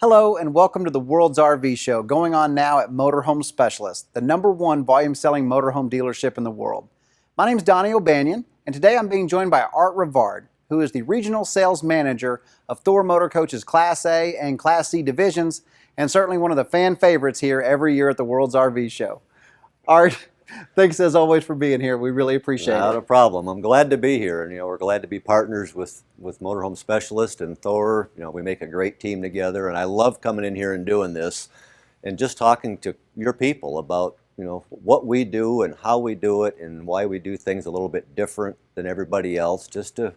Hello and welcome to the World's RV Show, going on now at Motorhome Specialist, the #1 volume selling motorhome dealership in the world. My name is Donnie O'Banion, and today I'm being joined by Art Rivard, who is the Regional Sales Manager of Thor Motor Coach's Class A and Class C divisions, and certainly one of the fan favorites here every year at the World's RV Show. Art, thanks as always for being here. We really appreciate it. Not a problem. I'm glad to be here, and we're glad to be partners with Motorhome Specialist and Thor. We make a great team together, and I love coming in here and doing this, and just talking to your people about what we do and how we do it, and why we do things a little bit different than everybody else, just to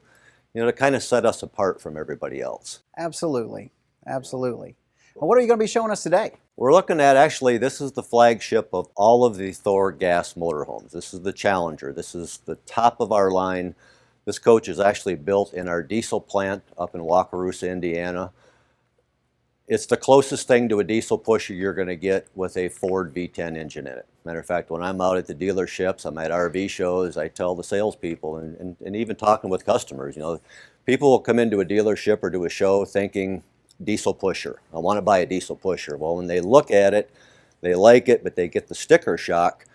to kind of set us apart from everybody else. Absolutely, absolutely. Well, what are you going to be showing us today? We're looking at, actually, this is the flagship of all of the Thor gas motorhomes. This is the Challenger. This is the top of our line. This coach is actually built in our diesel plant up in Wakarusa, Indiana. It's the closest thing to a diesel pusher you're going to get with a Ford V10 engine in it. Matter of fact, when I'm out at the dealerships, I'm at RV shows, I tell the salespeople, and even talking with customers, people will come into a dealership or to a show thinking, diesel pusher. I want to buy a diesel pusher. Well, when they look at it, they like it, but they get the sticker shock.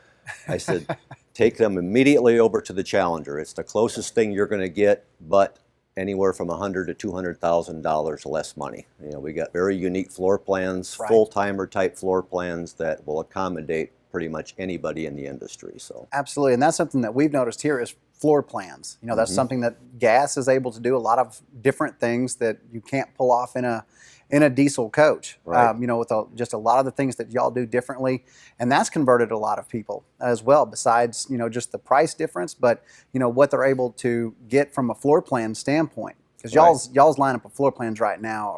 I said, take them immediately over to the Challenger. It's the closest thing you're going to get, but anywhere from $100,000 to $200,000 less money. We got very unique floor plans, Right. full-timer type floor plans that will accommodate pretty much anybody in the industry. So Absolutely, and that's something that we've noticed here is floor plans. That's something that gas is able to do, a lot of different things that you can't pull off in a diesel coach. Right. With just a lot of the things that y'all do differently, and that's converted a lot of people as well, besides just the price difference, but what they're able to get from a floor plan standpoint, because y'all's lineup of floor plans right now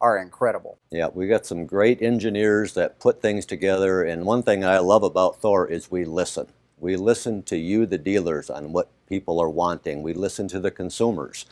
are incredible. yeah, we got some great engineers that put things together, and one thing I love about Thor is we listen. We listen to you, the dealers, on what people are wanting. We listen to the consumers.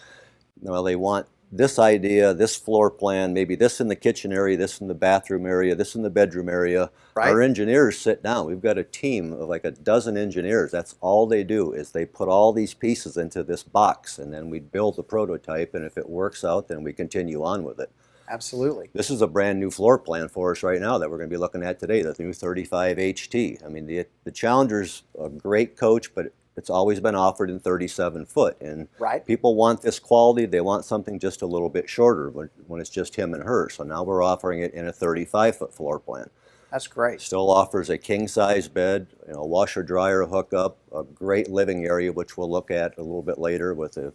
They want this idea, this floor plan, maybe this in the kitchen area, this in the bathroom area, this in the bedroom area. Right. Our engineers sit down. We've got a team of like a dozen engineers. That's all they do, is they put all these pieces into this box, and then we build the prototype, and if it works out, then we continue on with it. Absolutely. This is a brand new floor plan for us right now that we're going to be looking at today, the new 35 HT. I mean, the Challenger's a great coach, but it's always been offered in 37 foot. And Right. people want this quality. They want something just a little bit shorter when it's just him and her. So now we're offering it in a 35-foot floor plan. That's great. Still offers a king-size bed, washer-dryer hookup, a great living area, which we'll look at a little bit later, with a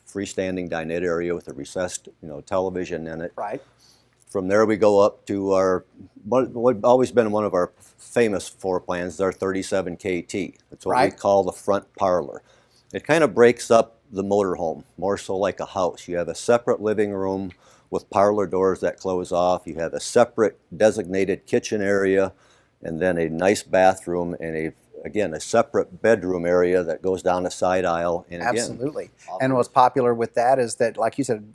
freestanding dinette area with a recessed television in it. Right. From there we go up to what's always been one of our famous floor plans, our 37 KT. That's what we Right. call the front parlor. It kind of breaks up the motorhome, more so like a house. You have a separate living room with parlor doors that close off. You have a separate designated kitchen area, and then a nice bathroom, and again, a separate bedroom area that goes down a side aisle. And again, Absolutely. And what's popular with that is that, like you said,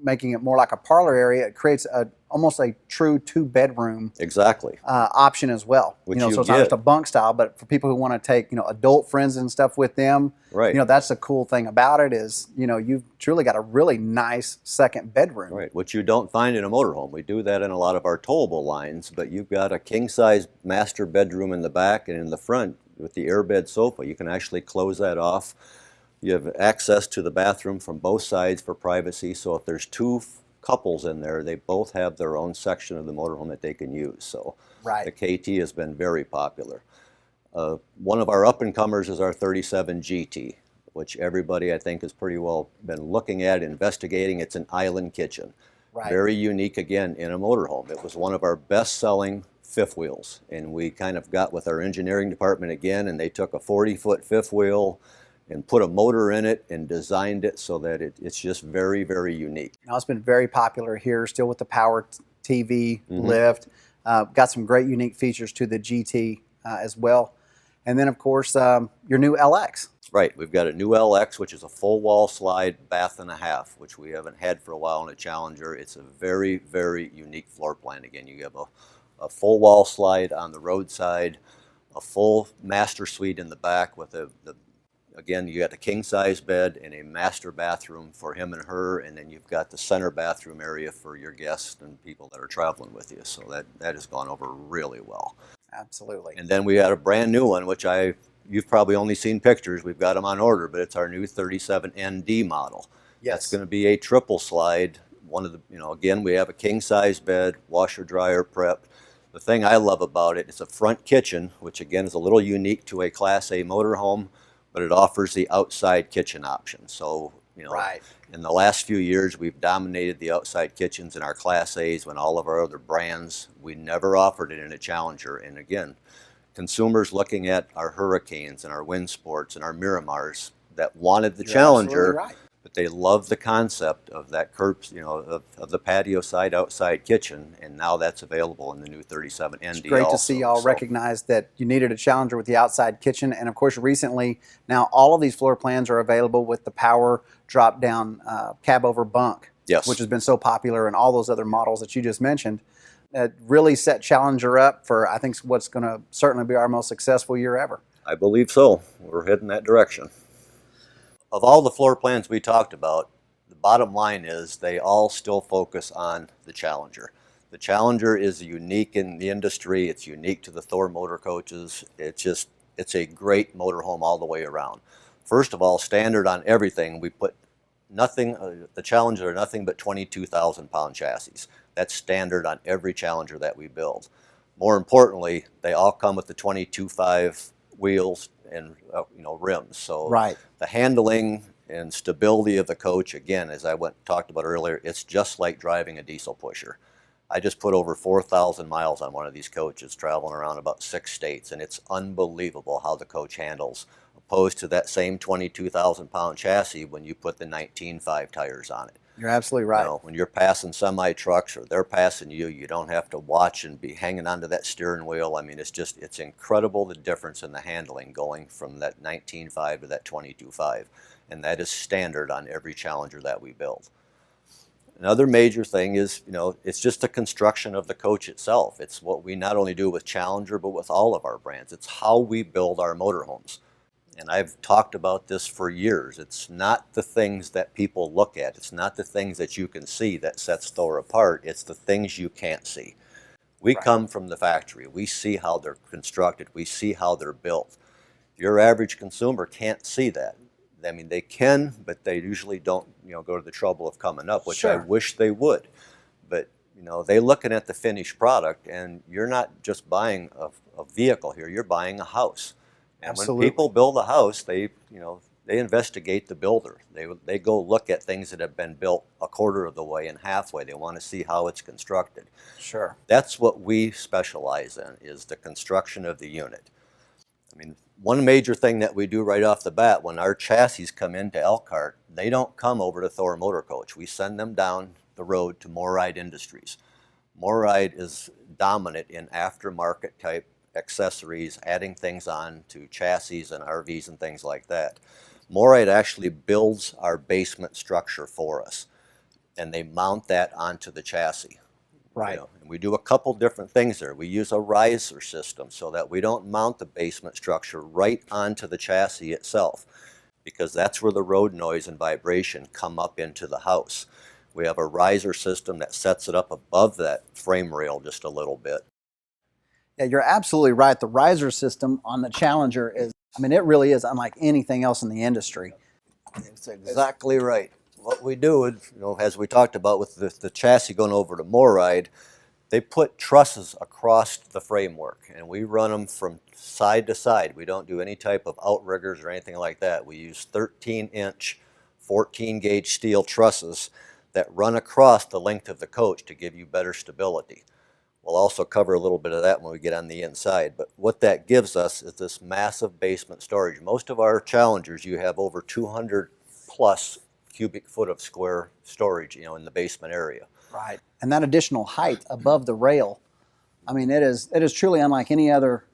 making it more like a parlor area, it creates almost a true two-bedroom exactly. option as well. Which So you it's not get. just a bunk style, but for people who want to take adult friends and stuff with them, Right. That's the cool thing about it is you've truly got a really nice second bedroom. Right, which you don't find in a motorhome. We do that in a lot of our towable lines, but you've got a king-size master bedroom in the back, and in the front with the airbed sofa, you can actually close that off. You have access to the bathroom from both sides for privacy, so if there's two couples in there, they both have their own section of the motorhome that they can use. So Right. the KT has been very popular. One of our up-and-comers is our 37 GT, which everybody, I think, has pretty well been looking at, investigating. It's an island kitchen. Right. Very unique, again, in a motorhome. It was one of our best-selling fifth wheels, and we kind of got with our engineering department again, and they took a 40-foot fifth wheel and put a motor in it and designed it so that it's just very, very unique. Now, it's been very popular here, still with the power TV Mm-hmm. lift. Got some great unique features to the GT as well. And then, of course, your new LX. Right, we've got a new LX, which is a full wall slide bath and a half, which we haven't had for a while in a Challenger. It's a very, very unique floor plan. Again, you have a full wall slide on the roadside, a full master suite in the back with again, you got a king size bed and a master bathroom for him and her, and then you've got the center bathroom area for your guests and people that are traveling with you. So that has gone over really well. Absolutely. And then we had a brand new one, which you've probably only seen pictures. We've got them on order, but it's our new 37ND model. Yes. That's going to be a triple slide. One of the, again, we have a king size bed, washer dryer prep. The thing I love about it, it's a front kitchen, which again is a little unique to a Class A motorhome, but it offers the outside kitchen option. So, Right. in the last few years, we've dominated the outside kitchens in our Class A's when all of our other brands, we never offered it in a Challenger. And again, consumers looking at our Hurricanes and our Wind Sports and our Miramars that wanted the You're Challenger, absolutely right. but they love the concept of that curb, of the patio side outside kitchen, and now that's available in the new 37ND. It's great to see y'all recognize that you needed a Challenger with the outside kitchen, and of course recently now all of these floor plans are available with the power drop down cab over bunk, yes, which has been so popular, and all those other models that you just mentioned. That really set Challenger up for, I think, what's going to certainly be our most successful year ever. I believe so. We're heading that direction. Of all the floor plans we talked about, the bottom line is they all still focus on the Challenger. The Challenger is unique in the industry. It's unique to the Thor motor coaches. It's a great motorhome all the way around. First of all, standard on everything. We put nothing, the Challenger are nothing but 22,000 pound chassis. That's standard on every Challenger that we build. More importantly, they all come with the 22.5 wheels and rims. So right. The handling and stability of the coach, again, as I talked about earlier, it's just like driving a diesel pusher. I just put over 4,000 miles on one of these coaches, traveling around about 6 states, and it's unbelievable how the coach handles, opposed to that same 22,000 pound chassis when you put the 19.5 tires on it. You're absolutely right. When you're passing semi trucks or they're passing you, you don't have to watch and be hanging onto that steering wheel. I mean, it's incredible the difference in the handling going from that 19.5 to that 22.5, and that is standard on every Challenger that we build. Another major thing is, it's just the construction of the coach itself. It's what we not only do with Challenger, but with all of our brands. It's how we build our motorhomes. And I've talked about this for years. It's not the things that people look at. It's not the things that you can see that sets Thor apart. It's the things you can't see. We Right. come from the factory. We see how they're constructed. We see how they're built. Your average consumer can't see that. I mean, they can, but they usually don't, go to the trouble of coming up, which I Sure. wish they would. But, they're looking at the finished product, and you're not just buying a vehicle here. You're buying a house. And Absolutely. when people build a house, they investigate the builder. They go look at things that have been built a quarter of the way and halfway. They want to see how it's constructed. Sure. That's what we specialize in, is the construction of the unit. I mean, one major thing that we do right off the bat, when our chassis come into Elkhart, they don't come over to Thor Motor Coach. We send them down the road to Moride Industries. Moride is dominant in aftermarket type accessories, adding things on to chassis and RVs and things like that. Moride actually builds our basement structure for us, and they mount that onto the chassis. Right. And we do a couple different things there. We use a riser system so that we don't mount the basement structure right onto the chassis itself, because that's where the road noise and vibration come up into the house. We have a riser system that sets it up above that frame rail just a little bit. Yeah, you're absolutely right. The riser system on the Challenger is, it really is unlike anything else in the industry. That's exactly right. What we do is, as we talked about with the chassis going over to Moride, they put trusses across the framework, and we run them from side to side. We don't do any type of outriggers or anything like that. We use 13-inch, 14-gauge steel trusses that run across the length of the coach to give you better stability. We'll also cover a little bit of that when we get on the inside, but what that gives us is this massive basement storage. Most of our Challengers, you have over 200 plus cubic foot of square storage, in the basement area. Right. And that additional height above the rail, it is truly unlike any other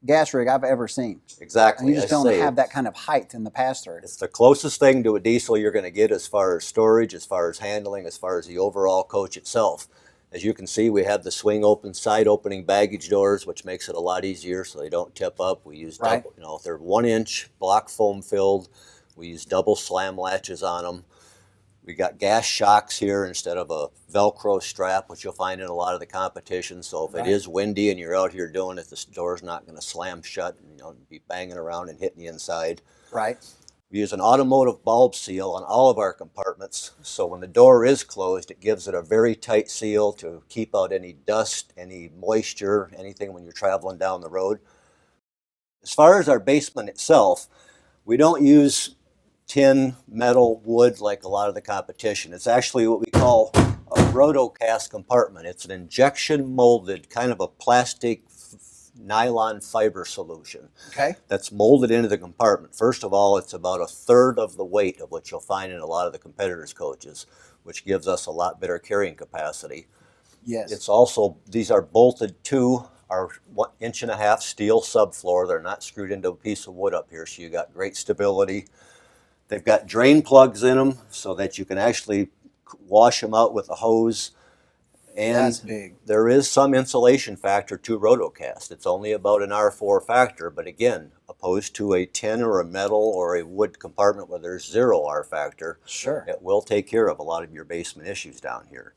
gas rig I've ever seen. Exactly. And you just don't have that kind of height in the pass-through. It's the closest thing to a diesel you're going to get as far as storage, as far as handling, as far as the overall coach itself. As you can see, we have the swing open side opening baggage doors, which makes it a lot easier so they don't tip up. We use Right. double, you know, they're 1-inch block foam filled. We use double slam latches on them. We got gas shocks here instead of a Velcro strap, which you'll find in a lot of the competition. So if Right. it is windy and you're out here doing it, the door's not going to slam shut and, you know, be banging around and hitting the inside. Right. We use an automotive bulb seal on all of our compartments, so when the door is closed, it gives it a very tight seal to keep out any dust, any moisture, anything when you're traveling down the road. As far as our basement itself, we don't use tin, metal, wood like a lot of the competition. It's actually what we call a rotocast compartment. It's an injection molded kind of a plastic nylon fiber solution. Okay. That's molded into the compartment. First of all, it's about a third of the weight of what you'll find in a lot of the competitors' coaches, which gives us a lot better carrying capacity. Yes. It's also, these are bolted to our 1.5 inch steel subfloor. They're not screwed into a piece of wood up here, so you got great stability. They've got drain plugs in them so that you can actually wash them out with a hose. And That's big. there is some insulation factor to rotocast. It's only about an R4 factor, but again, opposed to a tin or a metal or a wood compartment where there's 0 R factor, Sure. it will take care of a lot of your basement issues down here.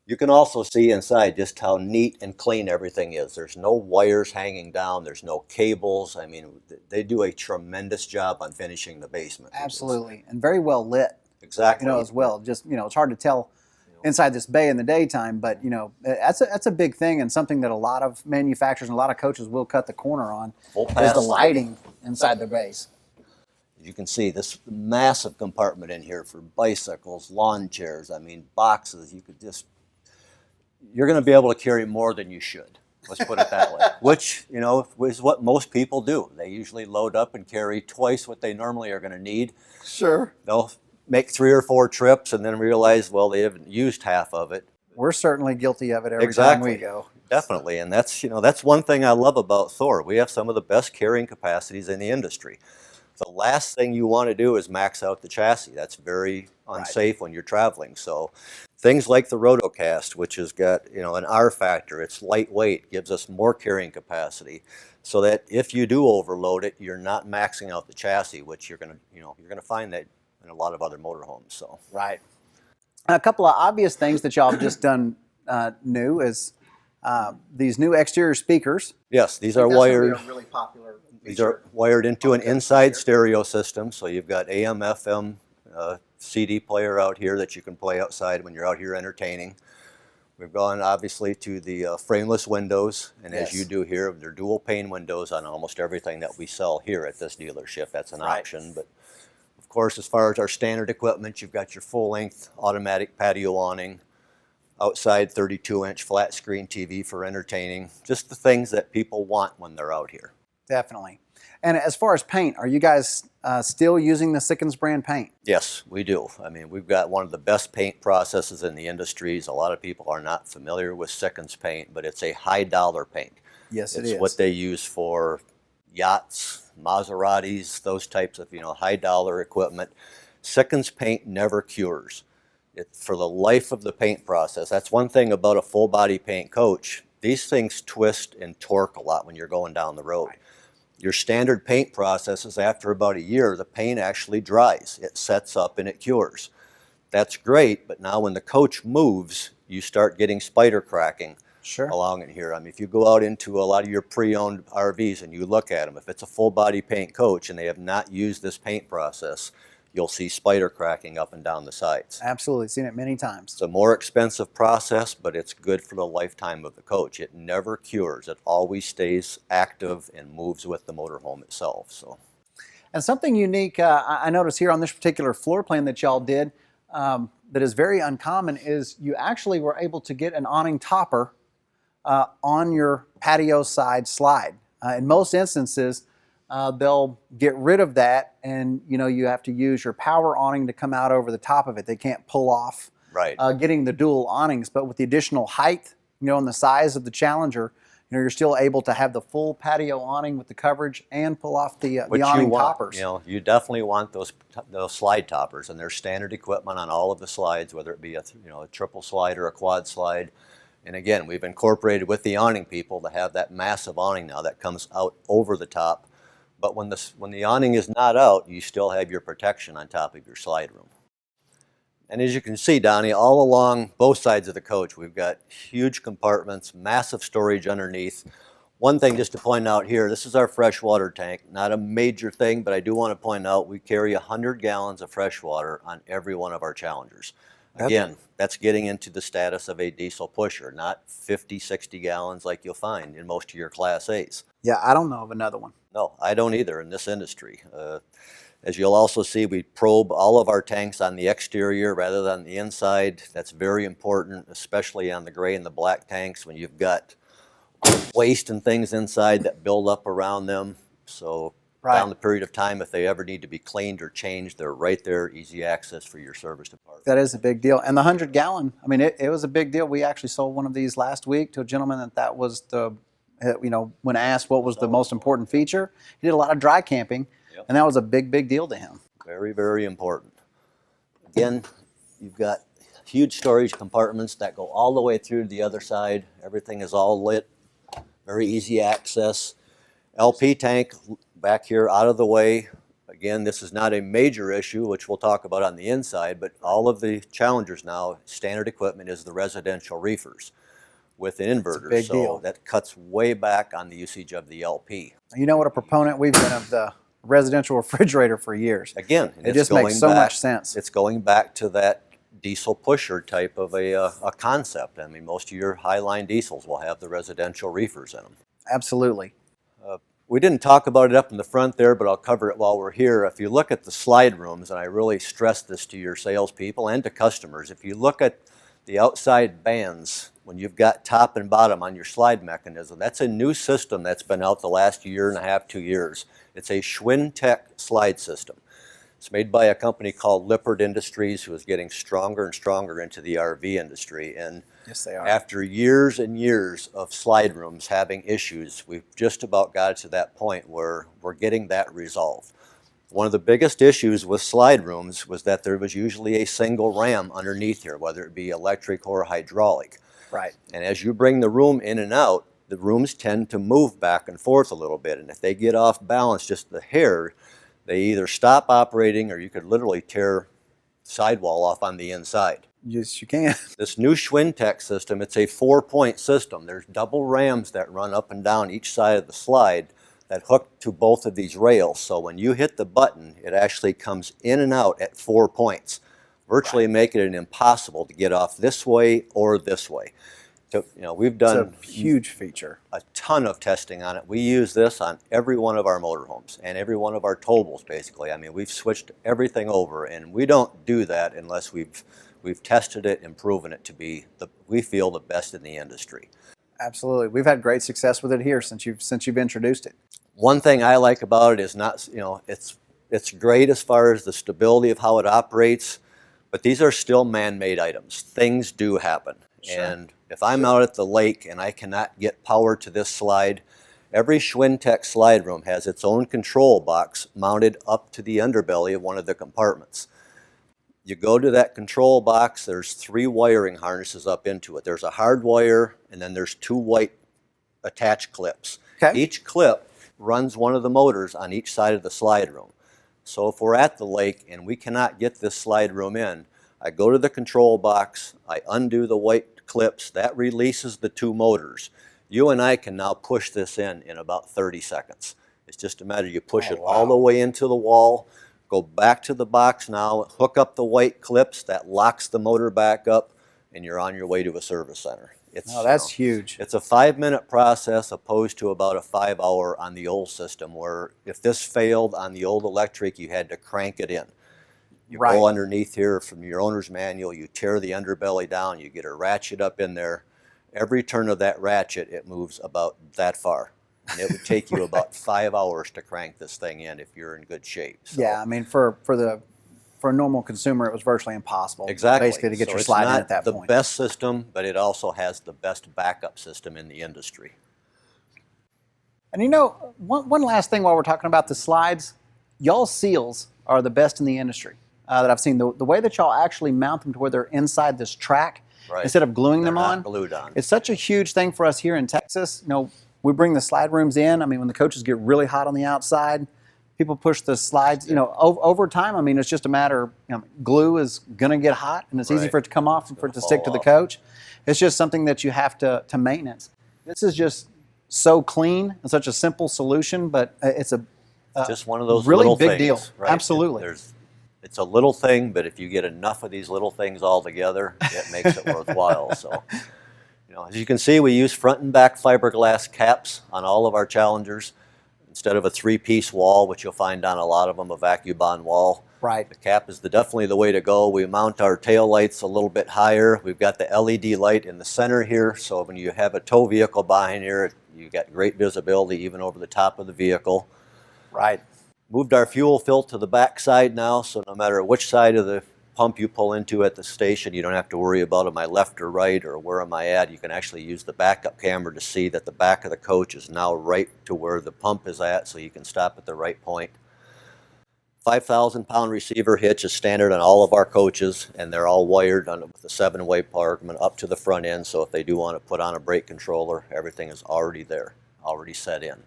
You can also see inside just how neat and clean everything is. There's no wires hanging down. There's no cables. I mean, they do a tremendous job on finishing the basement. Absolutely. And very well lit. Exactly. As well. Just, it's hard to tell inside this bay in the daytime, but that's a big thing and something that a lot of manufacturers and a lot of coaches will cut the corner on Full is pass the lighting inside the bays. You can see this massive compartment in here for bicycles, lawn chairs, I mean, boxes. You're going to be able to carry more than you should. Let's put it that way. Which, is what most people do. They usually load up and carry twice what they normally are going to need. Sure. They'll make 3 or 4 trips and then realize, well, they haven't used half of it. We're certainly guilty of it every Exactly. time we go. Definitely, and that's one thing I love about Thor. We have some of the best carrying capacities in the industry. The last thing you want to do is max out the chassis. That's very unsafe when you're traveling. So things like the Rotocast, which has got an R factor, it's lightweight, gives us more carrying capacity, so that if you do overload it, you're not maxing out the chassis, which you're gonna find that in a lot of other motorhomes. So right. A couple of obvious things that y'all have just done new is these new exterior speakers. yes, these are wired. Really popular. These are wired into an inside stereo system, so you've got AM, FM, CD player out here that you can play outside when you're out here entertaining. We've gone obviously to the frameless windows, and as you do here, they're dual pane windows on almost everything that we sell here at this dealership. That's an option, but of course, as far as our standard equipment, you've got your full-length automatic patio awning, outside 32-inch flat screen TV for entertaining, just the things that people want when they're out here. Definitely. And as far as paint, are you guys still using the Sickens brand paint? Yes, we do. I mean, we've got one of the best paint processes in the industries. A lot of people are not familiar with Sickens paint, but it's a high-dollar paint. Yes, it is. It's what they use for yachts, Maseratis, those types of high-dollar equipment. Sickens paint never cures. For the life of the paint process. That's one thing about a full-body paint coach. These things twist and torque a lot when you're going down the road. Your standard paint process is after about a year, the paint actually dries. It sets up and it cures. That's great, but now when the coach moves, you start getting spider cracking along in here. I mean, if you go out into a lot of your pre-owned RVs and you look at them, if it's a full-body paint coach and they have not used this paint process, you'll see spider cracking up and down the sides. Absolutely, seen it many times. It's a more expensive process, but it's good for the lifetime of the coach. It never cures. It always stays active and moves with the motorhome itself. So, and something unique I noticed here on this particular floor plan that y'all did that is very uncommon is you actually were able to get an awning topper on your patio side slide. In most instances, they'll get rid of that, and you have to use your power awning to come out over the top of it. They can't pull off getting the dual awnings, but with the additional height, and the size of the Challenger, you're still able to have the full patio awning with the coverage and pull off the awning toppers. You definitely want those slide toppers, and they're standard equipment on all of the slides, whether it be a triple slide or a quad slide. And again, we've incorporated with the awning people to have that massive awning now that comes out over the top. But when the awning is not out, you still have your protection on top of your slide room. And as you can see, Donnie, all along both sides of the coach, we've got huge compartments, massive storage underneath. One thing just to point out here, this is our freshwater tank. Not a major thing, but I do want to point out we carry 100 gallons of fresh water on every one of our Challengers. Again, that's getting into the status of a diesel pusher, not 50, 60 gallons like you'll find in most of your Class A's. Yeah, I don't know of another one. No, I don't either in this industry. As you'll also see, we probe all of our tanks on the exterior rather than the inside. That's very important, especially on the gray and the black tanks when you've got waste and things inside that build up around them. So down the period of time, if they ever need to be cleaned or changed, they're right there, easy access for your service department. That is a big deal. And the 100-gallon, I mean, it was a big deal. We actually sold one of these last week to a gentleman that was the, when asked what was the most important feature, he did a lot of dry camping, and that was a big, big deal to him. Very, very important. Again, you've got huge storage compartments that go all the way through to the other side. Everything is all lit, very easy access. LP tank back here out of the way. Again, this is not a major issue, which we'll talk about on the inside, but all of the Challengers now, standard equipment is the residential reefers with an inverter. Big deal. That cuts way back on the usage of the LP. You know what a proponent we've been of the residential refrigerator for years. Again, it just makes so much sense. It's going back to that diesel pusher type of a concept. I mean, most of your high-line diesels will have the residential reefers in them. Absolutely. We didn't talk about it up in the front there, but I'll cover it while we're here. If you look at the slide rooms, and I really stress this to your salespeople and to customers, if you look at the outside bands, when you've got top and bottom on your slide mechanism, that's a new system that's been out the last year and a half, 2 years. It's a Schwinn slide system. It's made by a company called Lippert Industries, who is getting stronger and stronger into the RV industry. And yes, they are. After years and years of slide rooms having issues, we've just about got it to that point where we're getting that resolved. One of the biggest issues with slide rooms was that there was usually a single ram underneath here, whether it be electric or hydraulic. Right. And as you bring the room in and out, the rooms tend to move back and forth a little bit. And if they get off balance just the hair, they either stop operating or you could literally tear sidewall off on the inside. Yes, you can. This new Schwinn system, it's a 4-point system. There's double rams that run up and down each side of the slide that hook to both of these rails. So when you hit the button, it actually comes in and out at 4 points, virtually making it impossible to get off this way or this way. So, we've done a huge feature. A ton of testing on it. We use this on every one of our motorhomes and every one of our towables, basically. I mean, we've switched everything over, and we don't do that unless we've tested it and proven it to be we feel the best in the industry. Absolutely, we've had great success with it here since you've introduced it. One thing I like about it is not, it's great as far as the stability of how it operates, but these are still man-made items. Things do happen. Sure. And if I'm out at the lake and I cannot get power to this slide, every Schwinn slide room has its own control box mounted up to the underbelly of one of the compartments. You go to that control box, there's 3 wiring harnesses up into it. There's a hard wire, and then there's 2 white attached clips. Okay. Each clip runs one of the motors on each side of the slide room. So if we're at the lake and we cannot get this slide room in, I go to the control box, I undo the white clips, that releases the 2 motors. You and I can now push this in about 30 seconds. It's just a matter you push it all the way into the wall, go back to the box now, hook up the white clips, that locks the motor back up, and you're on your way to a service center. That's huge. It's a 5-minute process opposed to about a 5-hour on the old system, where if this failed on the old electric, you had to crank it in. You go underneath here from your owner's manual, you tear the underbelly down, you get a ratchet up in there. Every turn of that ratchet, it moves about that far. And it would take you about 5 hours to crank this thing in if you're in good shape. So, yeah, I mean, for a normal consumer, it was virtually impossible. Exactly. Basically, to get your slide in at that point. It's not the best system, but it also has the best backup system in the industry. And one last thing while we're talking about the slides, y'all seals are the best in the industry that I've seen. The way that y'all actually mount them to where they're inside this track, Right. instead of gluing They're them not on. glued on. It's such a huge thing for us here in Texas. You know, we bring the slide rooms in. I mean, when the coaches get really hot on the outside, people push the slides. You know, over time, I mean, it's just a matter. You know, glue is going to get hot, and it's easy Right. for it to come off and for it to stick to the coach. It's just something that you have to maintenance. This is just so clean and such a simple solution, but it's a just one of those really little big things, deal. right? Absolutely. It's a little thing, but if you get enough of these little things all together, it makes it worthwhile. So, you know, as you can see, we use front and back fiberglass caps on all of our Challengers instead of a three-piece wall, which you'll find on a lot of them, a vacuum wall. Right. The cap is definitely the way to go. We mount our tail lights a little bit higher. We've got the LED light in the center here, so when you have a tow vehicle behind here, you got great visibility even over the top of the vehicle. Right. Moved our fuel fill to the back side now, so no matter which side of the pump you pull into at the station, you don't have to worry about am I left or right or where am I at. You can actually use the backup camera to see that the back of the coach is now right to where the pump is at, so you can stop at the right point. 5,000-pound receiver hitch is standard on all of our coaches, and they're all wired with a 7-way compartment up to the front end, so if they do want to put on a brake controller, everything is already there, already set in.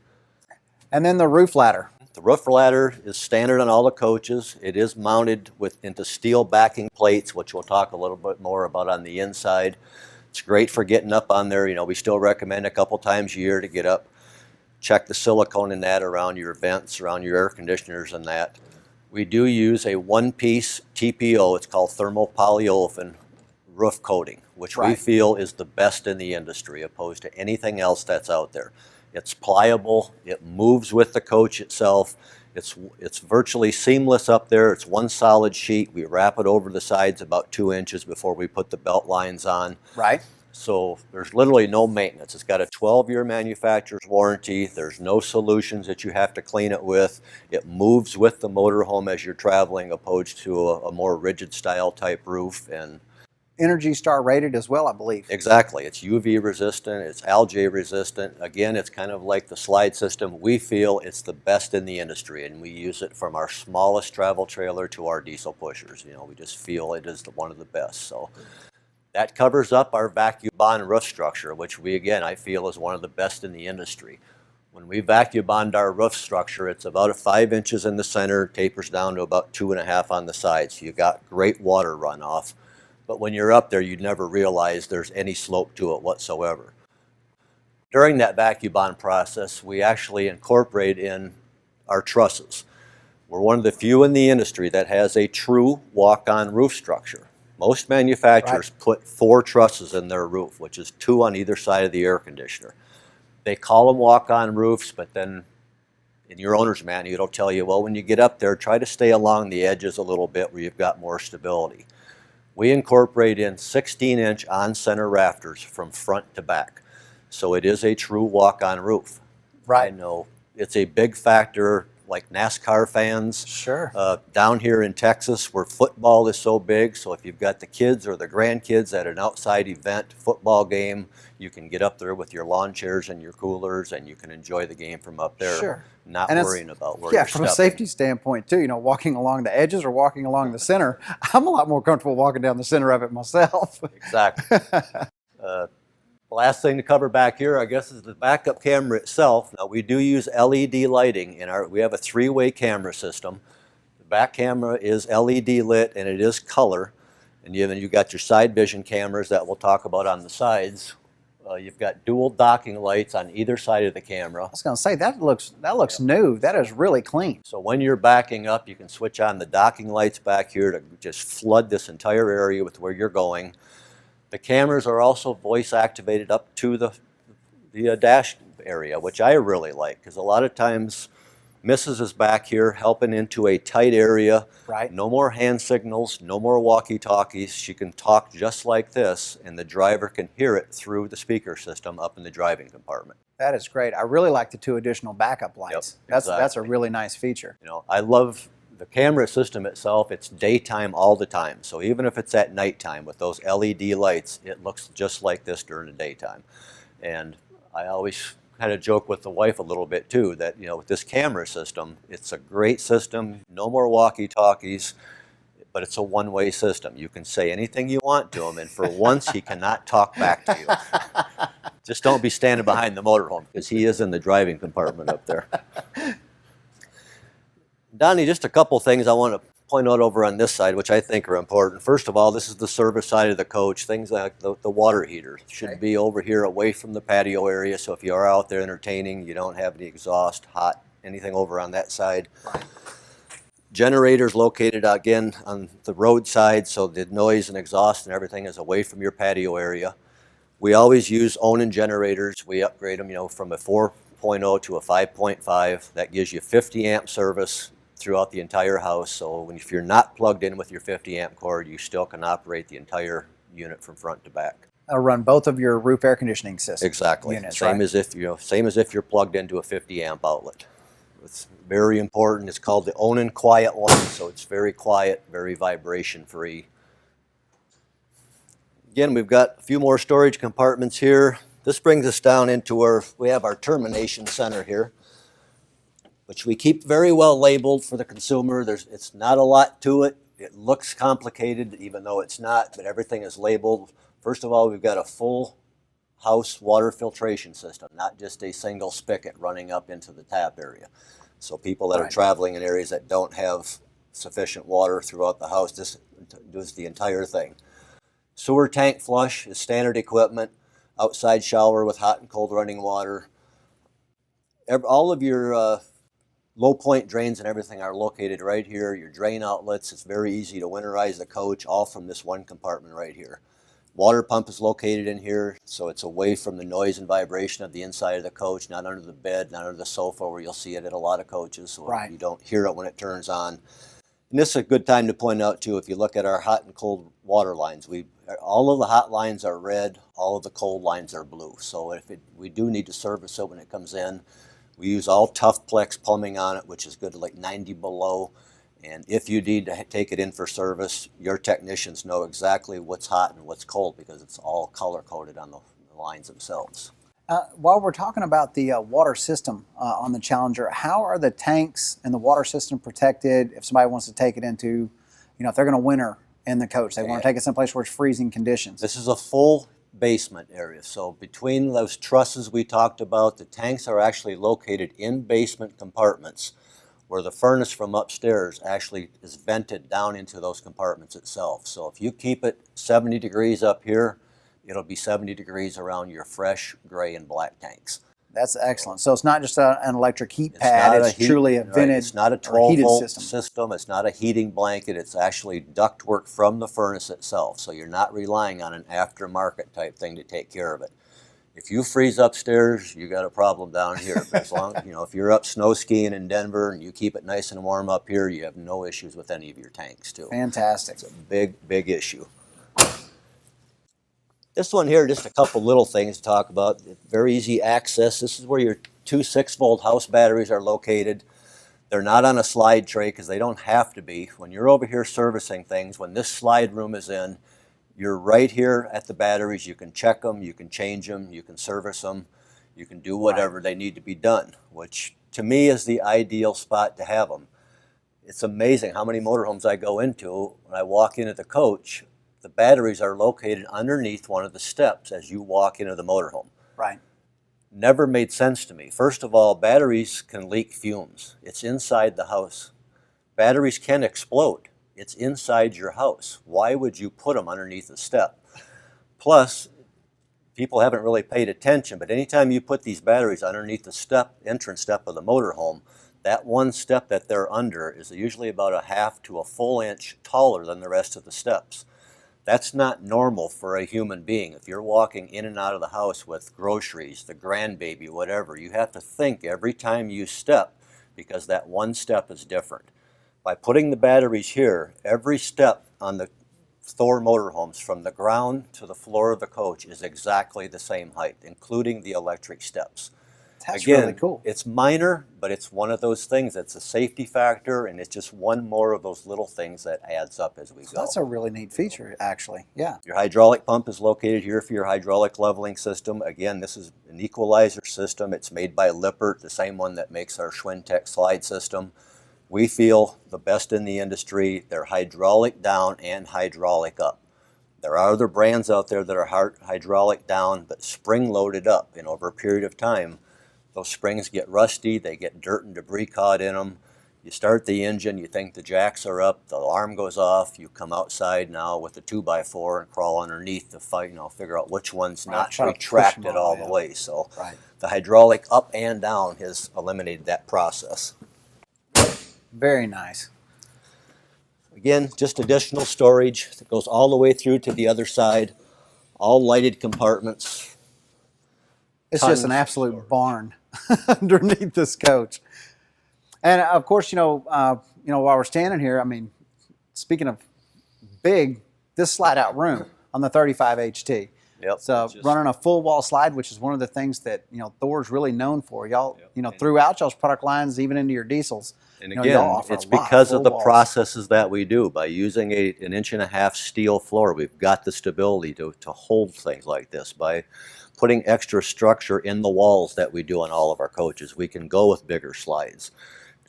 And then the roof ladder. The roof ladder is standard on all the coaches. It is mounted into steel backing plates, which we'll talk a little bit more about on the inside. It's great for getting up on there. You know, we still recommend a couple times a year to get up, check the silicone in that around your vents, around your air conditioners and that. We do use a one-piece TPO, it's called thermal polyolefin roof coating, which we feel is the best in the industry opposed to anything else that's out there. It's pliable, it moves with the coach itself, it's virtually seamless up there, it's one solid sheet. We wrap it over the sides about 2 inches before we put the belt lines on. Right. So there's literally no maintenance. It's got a 12-year manufacturer's warranty. There's no solutions that you have to clean it with. It moves with the motorhome as you're traveling opposed to a more rigid style type roof. And Energy Star rated as well, I believe. exactly. It's UV resistant, it's algae resistant. Again, it's kind of like the slide system. We feel it's the best in the industry, and we use it from our smallest travel trailer to our diesel pushers. You know, we just feel it is one of the best. So that covers up our vacuum bond roof structure, which I feel is one of the best in the industry. When we vacuum bond our roof structure, it's about 5 inches in the center, tapers down to about 2.5 on the sides. So you got great water runoff. But when you're up there, you'd never realize there's any slope to it whatsoever. During that vacuum bond process, we actually incorporate in our trusses. We're one of the few in the industry that has a true walk-on roof structure. Most manufacturers put 4 trusses in their roof, which is 2 on either side of the air conditioner. They call them walk-on roofs, but then in your owner's manual, it'll tell you, well, when you get up there, try to stay along the edges a little bit where you've got more stability. We incorporate in 16-inch on-center rafters from front to back. So it is a true walk-on roof. Right. I know it's a big factor, like NASCAR fans. Sure. Down here in Texas, where football is so big, so if you've got the kids or the grandkids at an outside event, football game, you can get up there with your lawn chairs and your coolers, and you can enjoy the game from up there. Sure. Not And worrying about where you're from a stepping. safety standpoint too, you know, walking along the edges or walking along the center, I'm a lot more comfortable walking down the center of it myself. Exactly. The last thing to cover back here, I guess, is the backup camera itself. Now, we do use LED lighting we have a 3-way camera system. The back camera is LED lit and it is color. And then you've got your side vision cameras that we'll talk about on the sides. You've got dual docking lights on either side of the camera. I was going to say that looks new. That is really clean. So when you're backing up, you can switch on the docking lights back here to just flood this entire area with where you're going. The cameras are also voice activated up to the dash area, which I really like, because a lot of times Mrs. is back here helping into a tight area. Right. No more hand signals, no more walkie-talkies. She can talk just like this, and the driver can hear it through the speaker system up in the driving compartment. That is great. I really like the 2 additional backup lights. Yep, That's a really nice feature. You know, I love the camera system itself. It's daytime all the time. So even if it's at nighttime with those LED lights, it looks just like this during the daytime. And I always kind of joke with the wife a little bit too that, you know, with this camera system, it's a great system. No more walkie-talkies, but it's a one-way system. You can say anything you want to him, and for once he cannot talk back to you. Just don't be standing behind the motorhome, because he is in the driving compartment up there. Donnie, just a couple things I want to point out over on this side, which I think are important. First of all, this is the service side of the coach. Things like the water heater should be over here away from the patio area, so if you are out there entertaining, you don't have any exhaust, hot, anything over on that side. Generators located again on the road side, so the noise and exhaust and everything is away from your patio area. We always use Awning generators. We upgrade them, from a 4.0 to a 5.5. That gives you 50 amp service throughout the entire house. So if you're not plugged in with your 50 amp cord, you still can operate the entire unit from front to back. Run both of your roof air conditioning systems. Exactly. Units, same right? as if you're plugged into a 50 amp outlet. It's very important. It's called the Awning Quiet One, so it's very quiet, very vibration free. Again, we've got a few more storage compartments here. This brings us down into we have our termination center here, which we keep very well labeled for the consumer. It's not a lot to it. It looks complicated, even though it's not, but everything is labeled. First of all, we've got a full house water filtration system, not just a single spigot running up into the tap area. So people that are traveling in areas that don't have sufficient water throughout the house, this does the entire thing. Sewer tank flush is standard equipment. Outside shower with hot and cold running water. All of your low point drains and everything are located right here. Your drain outlets, it's very easy to winterize the coach, all from this one compartment right here. Water pump is located in here, so it's away from the noise and vibration of the inside of the coach, not under the bed, not under the sofa where you'll see it at a lot of coaches, so you don't hear it when it turns on. And this is a good time to point out too, if you look at our hot and cold water lines, all of the hot lines are red, all of the cold lines are blue. So we do need to service it when it comes in. We use all Toughplex plumbing on it, which is good to like 90 below. And if you need to take it in for service, your technicians know exactly what's hot and what's cold because it's all color coded on the lines themselves. While we're talking about the water system on the Challenger, how are the tanks and the water system protected if somebody wants to take it into, if they're going to winter in the coach, they want to take it someplace where it's freezing conditions? This is a full basement area. So between those trusses we talked about, the tanks are actually located in basement compartments where the furnace from upstairs actually is vented down into those compartments itself. So if you keep it 70 degrees up here, it'll be 70 degrees around your fresh gray and black tanks. That's excellent. So it's not just an electric heat pad, it's truly a vented, it's not a 12-volt system. It's not a heating blanket. It's actually ductwork from the furnace itself. So you're not relying on an aftermarket type thing to take care of it. If you freeze upstairs, you got a problem down here. But as long, if you're up snow skiing in Denver and you keep it nice and warm up here, you have no issues with any of your tanks too. Fantastic. It's a big, big issue. This one here, just a couple little things to talk about. Very easy access. This is where your two 6-volt house batteries are located. They're not on a slide tray because they don't have to be. When you're over here servicing things, when this slide room is in, you're right here at the batteries. You can check them, you can change them, you can service them, you can do whatever they need to be done, which to me is the ideal spot to have them. It's amazing how many motorhomes I go into. When I walk into the coach, the batteries are located underneath one of the steps as you walk into the motorhome. Right. Never made sense to me. First of all, batteries can leak fumes. It's inside the house. Batteries can explode. It's inside your house. Why would you put them underneath the step? Plus, people haven't really paid attention, but anytime you put these batteries underneath the entrance step of the motorhome, that one step that they're under is usually about a half to a full inch taller than the rest of the steps. That's not normal for a human being. If you're walking in and out of the house with groceries, the grandbaby, whatever, you have to think every time you step because that one step is different. By putting the batteries here, every step on the Thor motorhomes from the ground to the floor of the coach is exactly the same height, including the electric steps. That's Again, really cool. It's minor, but it's one of those things that's a safety factor, and it's just one more of those little things that adds up as we go. That's a really neat feature, actually. Yeah. Your hydraulic pump is located here for your hydraulic leveling system. Again, this is an equalizer system. It's made by Lippert, the same one that makes our Schwintek slide system. We feel the best in the industry. They're hydraulic down and hydraulic up. There are other brands out there that are hydraulic down but spring loaded up, and over a period of time those springs get rusty, they get dirt and debris caught in them. You start the engine, you think the jacks are up, the alarm goes off, you come outside now with the 2x4 and crawl underneath to figure out which one's not retracted all the way. So the hydraulic up and down has eliminated that process. Very nice. Again, just additional storage that goes all the way through to the other side, all lighted compartments. It's just an absolute barn underneath this coach. And of course, while we're standing here, I mean, speaking of big, this slide out room on the 35 HT. Yep. So running a full wall slide, which is one of the things that Thor's really known for. Y'all, throughout y'all's product lines, even into your diesels. And again, it's because of the processes that we do. By using an 1.5 inch steel floor, we've got the stability to hold things like this. By putting extra structure in the walls that we do on all of our coaches, we can go with bigger slides.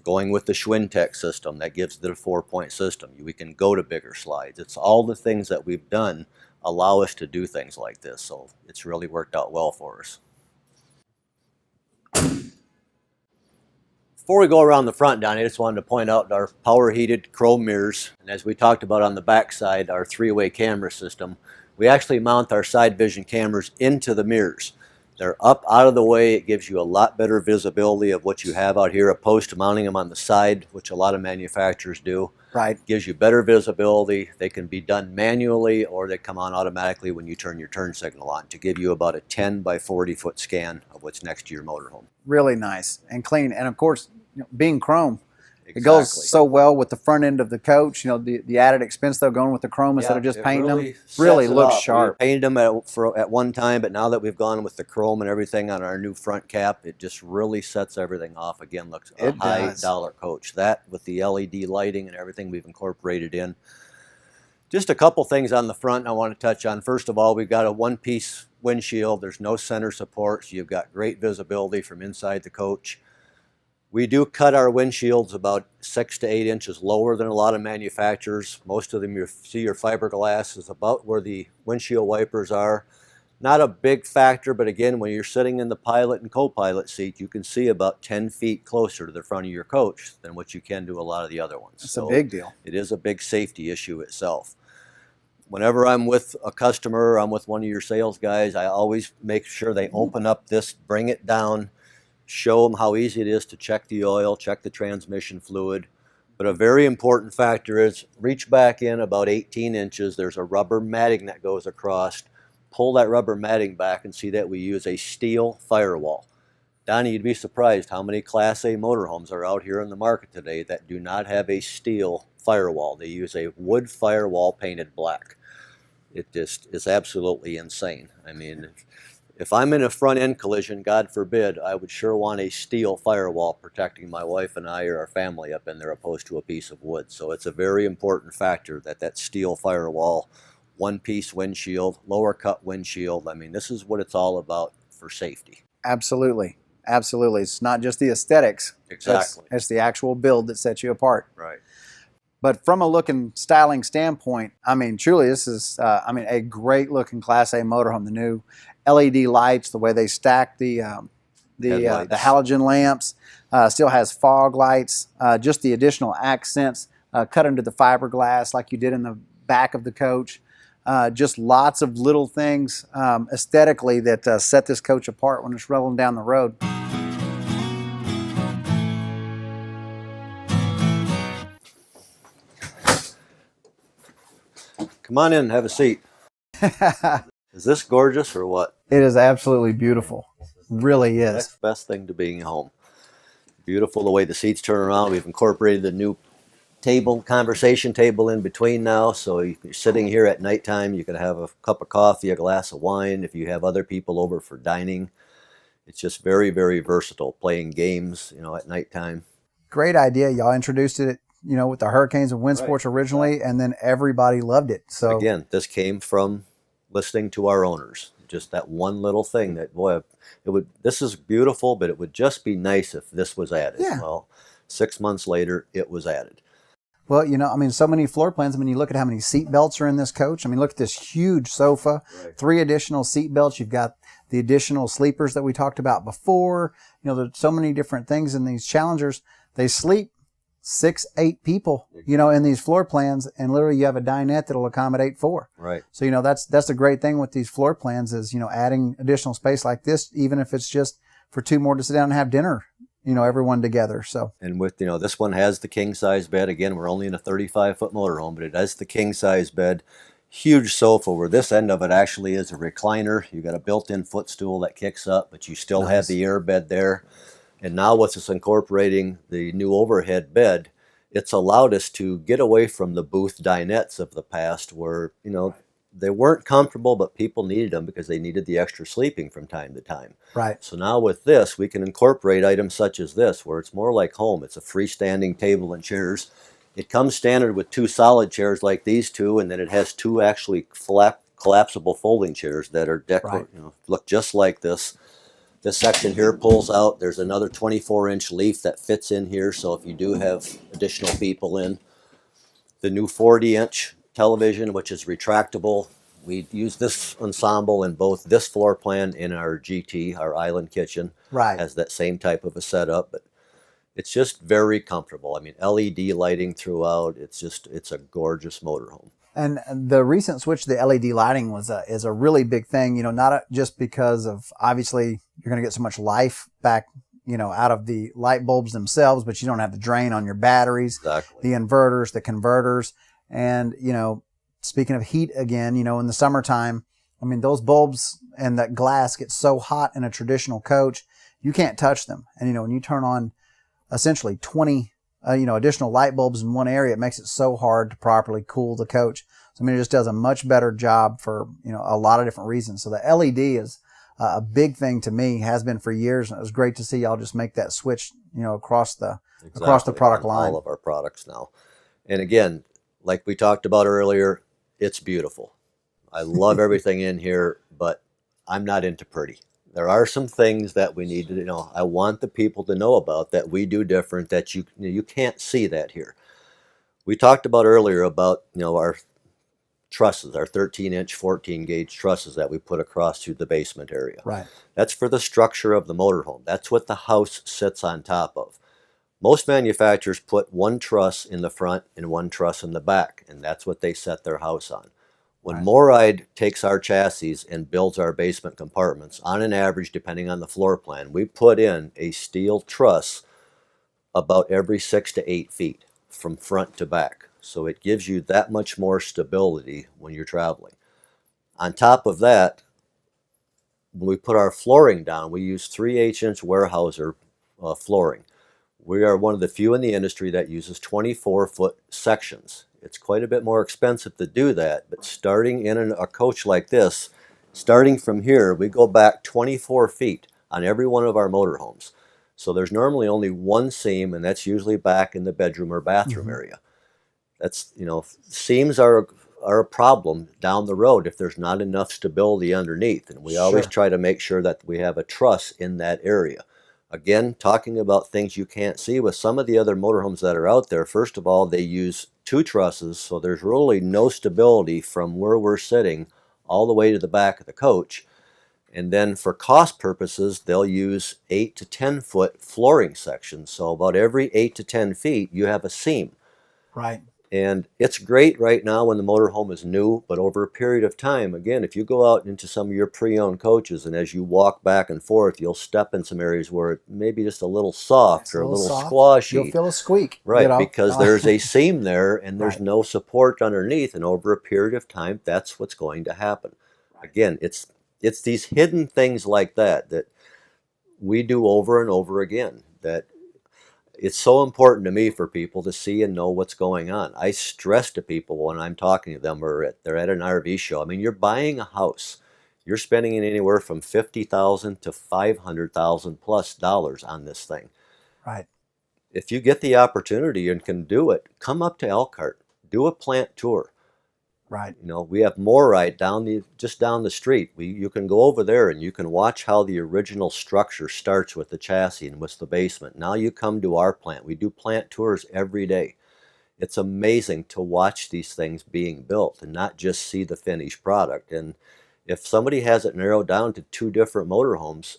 Going with the Schwintek system, that gives the 4-point system, we can go to bigger slides. It's all the things that we've done allow us to do things like this, so it's really worked out well for us. Before we go around the front, Donnie, I just wanted to point out our power heated chrome mirrors, and as we talked about on the back side, our 3-way camera system. We actually mount our side vision cameras into the mirrors. They're up out of the way. It gives you a lot better visibility of what you have out here, opposed to mounting them on the side, which a lot of manufacturers do. Right. Gives you better visibility. They can be done manually, or they come on automatically when you turn your turn signal on to give you about a 10 by 40 foot scan of what's next to your motorhome. Really nice and clean. And of course, being chrome, it goes so well with the front end of the coach. The added expense though, going with the chrome instead of just painting them, really looks sharp. We painted them at one time, but now that we've gone with the chrome and everything on our new front cap, it just really sets everything off. Again, looks a high dollar coach. That with the LED lighting and everything we've incorporated in. Just a couple things on the front I want to touch on. First of all, we've got a one-piece windshield. There's no center support, so you've got great visibility from inside the coach. We do cut our windshields about 6 to 8 inches lower than a lot of manufacturers. Most of them, you see your fiberglass is about where the windshield wipers are. Not a big factor, but again, when you're sitting in the pilot and co-pilot seat, you can see about 10 feet closer to the front of your coach than what you can do a lot of the other ones. It's a big deal. It is a big safety issue itself. Whenever I'm with a customer, I'm with one of your sales guys, I always make sure they open up this, bring it down, show them how easy it is to check the oil, check the transmission fluid. But a very important factor is reach back in about 18 inches. There's a rubber matting that goes across. Pull that rubber matting back and see that we use a steel firewall. Donnie, you'd be surprised how many Class A motorhomes are out here in the market today that do not have a steel firewall. They use a wood firewall painted black. It just is absolutely insane. I mean, if I'm in a front end collision, God forbid, I would sure want a steel firewall protecting my wife and I or our family up in there opposed to a piece of wood. So it's a very important factor that steel firewall, one-piece windshield, lower cut windshield. I mean, this is what it's all about for safety. Absolutely. Absolutely. It's not just the aesthetics. Exactly. It's the actual build that sets you apart. Right. But from a look and styling standpoint, I mean, truly, this is, a great looking Class A motorhome. The new LED lights, the way they stack the halogen lamps, still has fog lights, just the additional accents cut into the fiberglass like you did in the back of the coach. Just lots of little things aesthetically that set this coach apart when it's rolling down the road. Come on in and have a seat. Is this gorgeous or what? It is absolutely beautiful. Really is. That's the best thing to being home. Beautiful the way the seats turn around. We've incorporated the new conversation table in between now, so you're sitting here at nighttime, you can have a cup of coffee, a glass of wine if you have other people over for dining. It's just very, very versatile, playing games, at nighttime. Great idea. Y'all introduced it, with the Hurricanes and Wind Sports originally, and then everybody loved it. So again, this came from listening to our owners. Just that one little thing that, boy, this is beautiful, but it would just be nice if this was added. Yeah. Well, 6 months later, it was added. Well, you know, I mean, so many floor plans. I mean, you look at how many seat belts are in this coach. I mean, look at this huge sofa, Right. 3 additional seat belts. You've got the additional sleepers that we talked about before. You know, there's so many different things in these Challengers. They sleep 6, 8 people, you know, in these floor plans, and literally you have a dinette that'll accommodate 4. Right. So, you know, that's the great thing with these floor plans is, you know, adding additional space like this, even if it's just for 2 more to sit down and have dinner, you know, everyone together. So, And with, you know, this one has the king size bed. Again, we're only in a 35-foot motorhome, but it has the king size bed. Huge sofa where this end of it actually is a recliner. You got a built-in footstool that kicks up, but you still have Nice. the air bed there. And now with us incorporating the new overhead bed, it's allowed us to get away from the booth dinettes of the past where, you know, they weren't comfortable, but people needed them because they needed the extra sleeping from time to time. right. So now with this, we can incorporate items such as this, where it's more like home. It's a freestanding table and chairs. It comes standard with 2 solid chairs like these 2, and then it has 2 actually collapsible folding chairs that are Right. you know, look just like this. This section here pulls out. There's another 24-inch leaf that fits in here, so if you do have additional people in. The new 40-inch television, which is retractable. We use this ensemble in both this floor plan and our GT, our island kitchen. Right. Has that same type of a setup, but it's just very comfortable. I mean, LED lighting throughout. It's a gorgeous motorhome. And the recent switch to the LED lighting is a really big thing, you know, not just because of obviously you're going to get so much life back, you know, out of the light bulbs themselves, but you don't have the drain on your batteries, Exactly. the inverters, the converters. And, you know, speaking of heat again, you know, in the summertime, I mean, those bulbs and that glass get so hot in a traditional coach, you can't touch them. And, you know, when you turn on essentially 20 you know, additional light bulbs in one area, it makes it so hard to properly cool the coach. So, I mean, it just does a much better job for, you know, a lot of different reasons. So the LED is a big thing to me, has been for years. And it was great to see y'all just make that switch, you know, across the product on line. all of our products now. And again, like we talked about earlier, it's beautiful. I love everything in here, but I'm not into pretty. There are some things that we need to, you know, I want the people to know about that we do different, that you can't see that here. We talked about earlier about, you know, our trusses, our 13-inch 14-gauge trusses that we put across through the basement area. Right. That's for the structure of the motorhome. That's what the house sits on top of. Most manufacturers put 1 truss in the front and 1 truss in the back, and that's what they set their house on. When Right. Moride takes our chassis and builds our basement compartments, on an average, depending on the floor plan, we put in a steel truss about every 6 to 8 feet from front to back. So it gives you that much more stability when you're traveling. On top of that, when we put our flooring down, we use 3/8-inch Weyerhaeuser flooring. We are one of the few in the industry that uses 24-foot sections. It's quite a bit more expensive to do that, but starting in a coach like this, starting from here, we go back 24 feet on every one of our motorhomes. So there's normally only 1 seam, and that's usually back in the bedroom or bathroom area. That's, you know, seams are a problem down the road if there's not enough stability underneath, and we always Sure. try to make sure that we have a truss in that area. Again, talking about things you can't see with some of the other motorhomes that are out there, first of all, they use 2 trusses, so there's really no stability from where we're sitting all the way to the back of the coach. And then for cost purposes, they'll use 8 to 10 foot flooring sections. So about every 8 to 10 feet, you have a seam. Right. And it's great right now when the motorhome is new, but over a period of time, again, if you go out into some of your pre-owned coaches and as you walk back and forth, you'll step in some areas where it may be just a little soft or a little soft. squashy. You'll feel a squeak. Right, you know? because there's a seam there and there's Right. no support underneath, and over a period of time, that's what's going to happen. Again, it's these hidden things like that that we do over and over again, that it's so important to me for people to see and know what's going on. I stress to people when I'm talking to them or they're at an RV show. I mean, you're buying a house. You're spending anywhere from $50,000 to $500,000 plus dollars on this thing. Right. If you get the opportunity and can do it, come up to Elkhart, do a plant tour. Right. You know, we have Morite just down the street. You can go over there and you can watch how the original structure starts with the chassis and with the basement. Now you come to our plant. We do plant tours every day. It's amazing to watch these things being built and not just see the finished product. And if somebody has it narrowed down to 2 different motorhomes,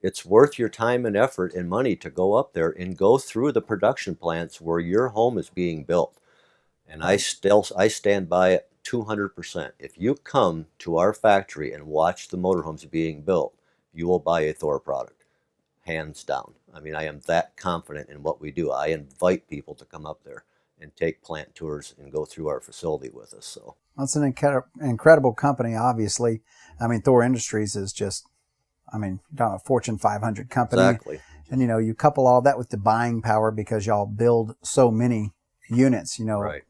it's worth your time and effort and money to go up there and go through the production plants where your home is being built. And I stand by it 200%. If you come to our factory and watch the motorhomes being built, you will buy a Thor product, hands down. I mean, I am that confident in what we do. I invite people to come up there and take plant tours and go through our facility with us. So That's an incredible company, obviously. I mean, Thor Industries is just, I mean, you're talking about a Fortune 500 company. exactly. And, you know, you couple all that with the buying power because y'all build so many units, Right.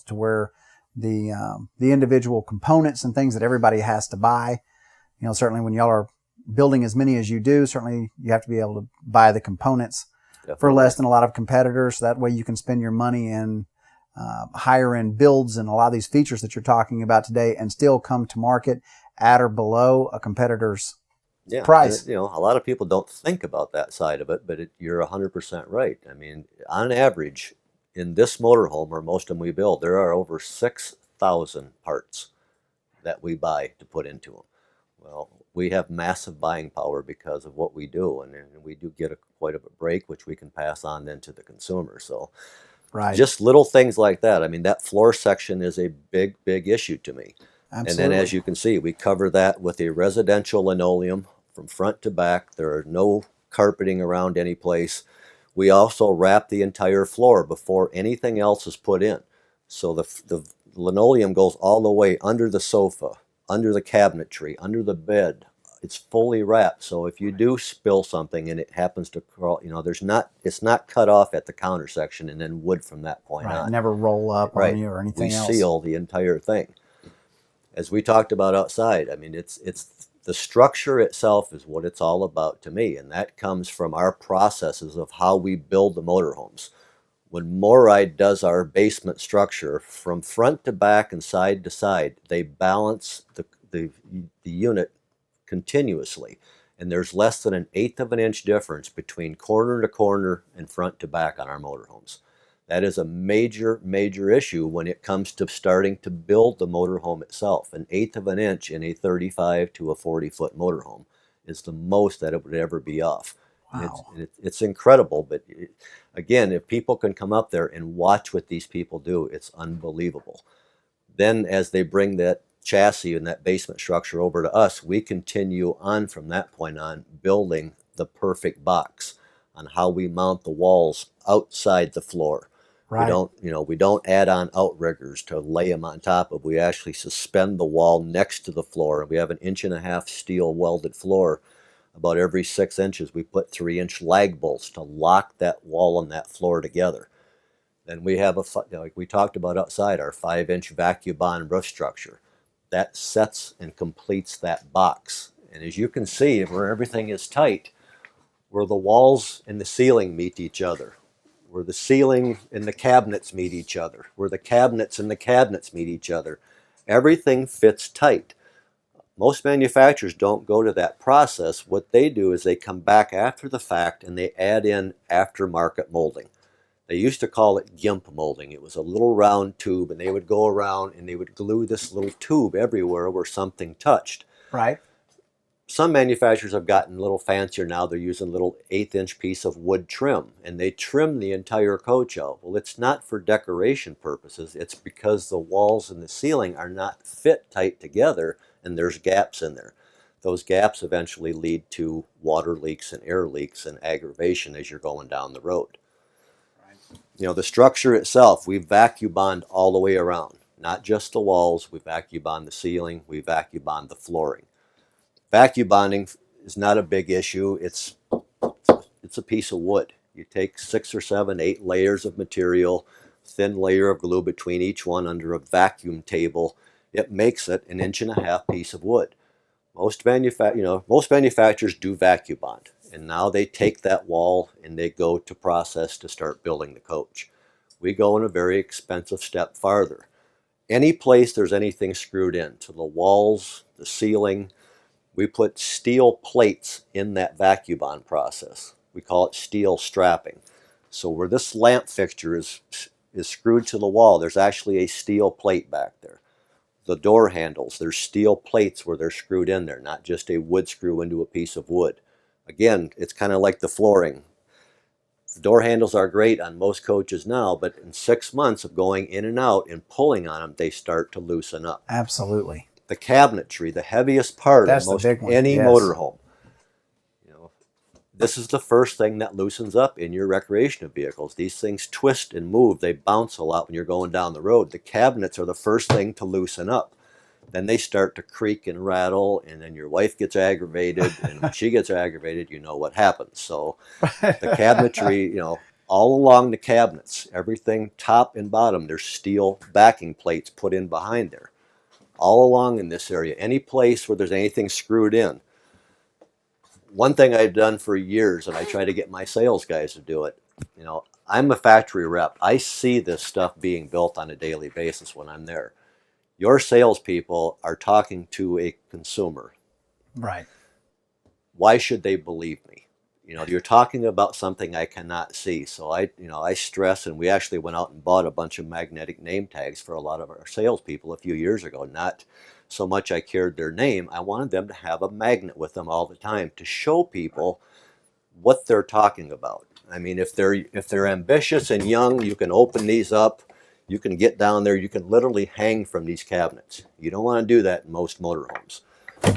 To where the individual components and things that everybody has to buy, certainly when y'all are building as many as you do, certainly you have to be able to buy the components for Definitely. less than a lot of competitors. So that way you can spend your money in higher end builds and a lot of these features that you're talking about today and still come to market at or below a competitor's Yeah, price. and, a lot of people don't think about that side of it, but you're 100% right. I mean, on average, in this motorhome, or most of them we build, there are over 6,000 parts that we buy to put into them. Well, we have massive buying power because of what we do, and we do get quite a break, which we can pass on then to the consumer. So Right. just little things like that. I mean, that floor section is a big, big issue to me. Absolutely. And then, as you can see, we cover that with a residential linoleum from front to back. There are no carpeting around any place. We also wrap the entire floor before anything else is put in. So the linoleum goes all the way under the sofa, under the cabinetry, under the bed. It's fully wrapped. So if you do spill something and it happens to crawl, it's not cut off at the counter section and then wood from that point Right. on. Never roll up Right. on you or anything We else. seal the entire thing. As we talked about outside, I mean, it's the structure itself is what it's all about to me, and that comes from our processes of how we build the motorhomes. When Moride does our basement structure from front to back and side to side, they balance the unit continuously, and there's less than 1/8 of an inch difference between corner to corner and front to back on our motorhomes. That is a major, major issue when it comes to starting to build the motorhome itself. 1/8 of an inch in a 35 to a 40-foot motorhome is the most that it would ever be off. Wow. It's incredible, but again, if people can come up there and watch what these people do, it's unbelievable. Then as they bring that chassis and that basement structure over to us, we continue on from that point on building the perfect box on how we mount the walls outside the floor. Right. We don't add on outriggers to lay them on top of. We actually suspend the wall next to the floor. We have an 1.5-inch steel welded floor. About every 6 inches, we put 3-inch lag bolts to lock that wall and that floor together. Then we have like we talked about outside, our 5-inch vacuum bond roof structure. That sets and completes that box. And as you can see, where everything is tight, where the walls and the ceiling meet each other, where the ceiling and the cabinets meet each other, where the cabinets and the cabinets meet each other, everything fits tight. Most manufacturers don't go to that process. What they do is they come back after the fact and they add in aftermarket molding. They used to call it GIMP molding. It was a little round tube, and they would go around and they would glue this little tube everywhere where something touched. Right. Some manufacturers have gotten a little fancier now. They're using a little 1/8-inch piece of wood trim, and they trim the entire coach out. Well, it's not for decoration purposes. It's because the walls and the ceiling are not fit tight together, and there's gaps in there. Those gaps eventually lead to water leaks and air leaks and aggravation as you're going down the road. The structure itself, we vacuum bond all the way around. Not just the walls, we vacuum bond the ceiling, we vacuum bond the flooring. Vacuum bonding is not a big issue. It's a piece of wood. You take 6 or 7, 8 layers of material, thin layer of glue between each one under a vacuum table. It makes it an 1.5-inch piece of wood. Most manufacturers do vacuum bond, and now they take that wall and they go to process to start building the coach. We go in a very expensive step farther. Any place there's anything screwed in, to the walls, the ceiling, we put steel plates in that vacuum bond process. We call it steel strapping. So where this lamp fixture is screwed to the wall, there's actually a steel plate back there. The door handles, there's steel plates where they're screwed in there, not just a wood screw into a piece of wood. Again, it's kind of like the flooring. The door handles are great on most coaches now, but in 6 months of going in and out and pulling on them, they start to loosen up. Absolutely. The cabinetry, the heaviest part That's of the most big one. any Yes. motorhome. This is the first thing that loosens up in your recreational vehicles. These things twist and move. They bounce a lot when you're going down the road. The cabinets are the first thing to loosen up. Then they start to creak and rattle, and then your wife gets aggravated, and when she gets aggravated, you know what happens. So the cabinetry, all along the cabinets, everything top and bottom, there's steel backing plates put in behind there. All along in this area, any place where there's anything screwed in. One thing I've done for years, and I try to get my sales guys to do it, I'm a factory rep. I see this stuff being built on a daily basis when I'm there. Your salespeople are talking to a consumer. Right. Why should they believe me? You're talking about something I cannot see. So I stress, and we actually went out and bought a bunch of magnetic name tags for a lot of our salespeople a few years ago. Not so much I cared their name. I wanted them to have a magnet with them all the time to show people what they're talking about. I mean, if they're ambitious and young, you can open these up. You can get down there. You can literally hang from these cabinets. You don't want to do that in most motorhomes.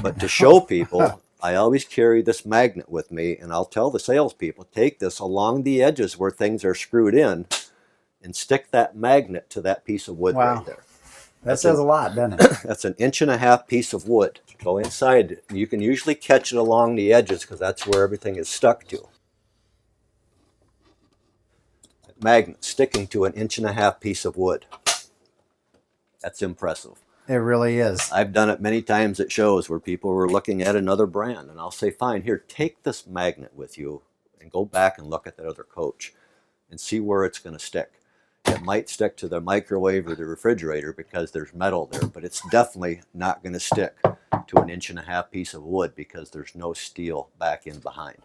But to show people, I always carry this magnet with me, and I'll tell the salespeople, take this along the edges where things are screwed in and stick that magnet to that piece of wood right there. That says a lot, doesn't it? That's an 1.5 inch piece of wood. Go inside. You can usually catch it along the edges because that's where everything is stuck to. That magnet sticking to an 1.5 inch piece of wood. That's impressive. It really is. I've done it many times at shows where people were looking at another brand, and I'll say, fine, here, take this magnet with you and go back and look at that other coach and see where it's going to stick. It might stick to the microwave or the refrigerator because there's metal there, but it's definitely not going to stick to an 1.5 inch piece of wood because there's no steel back in behind.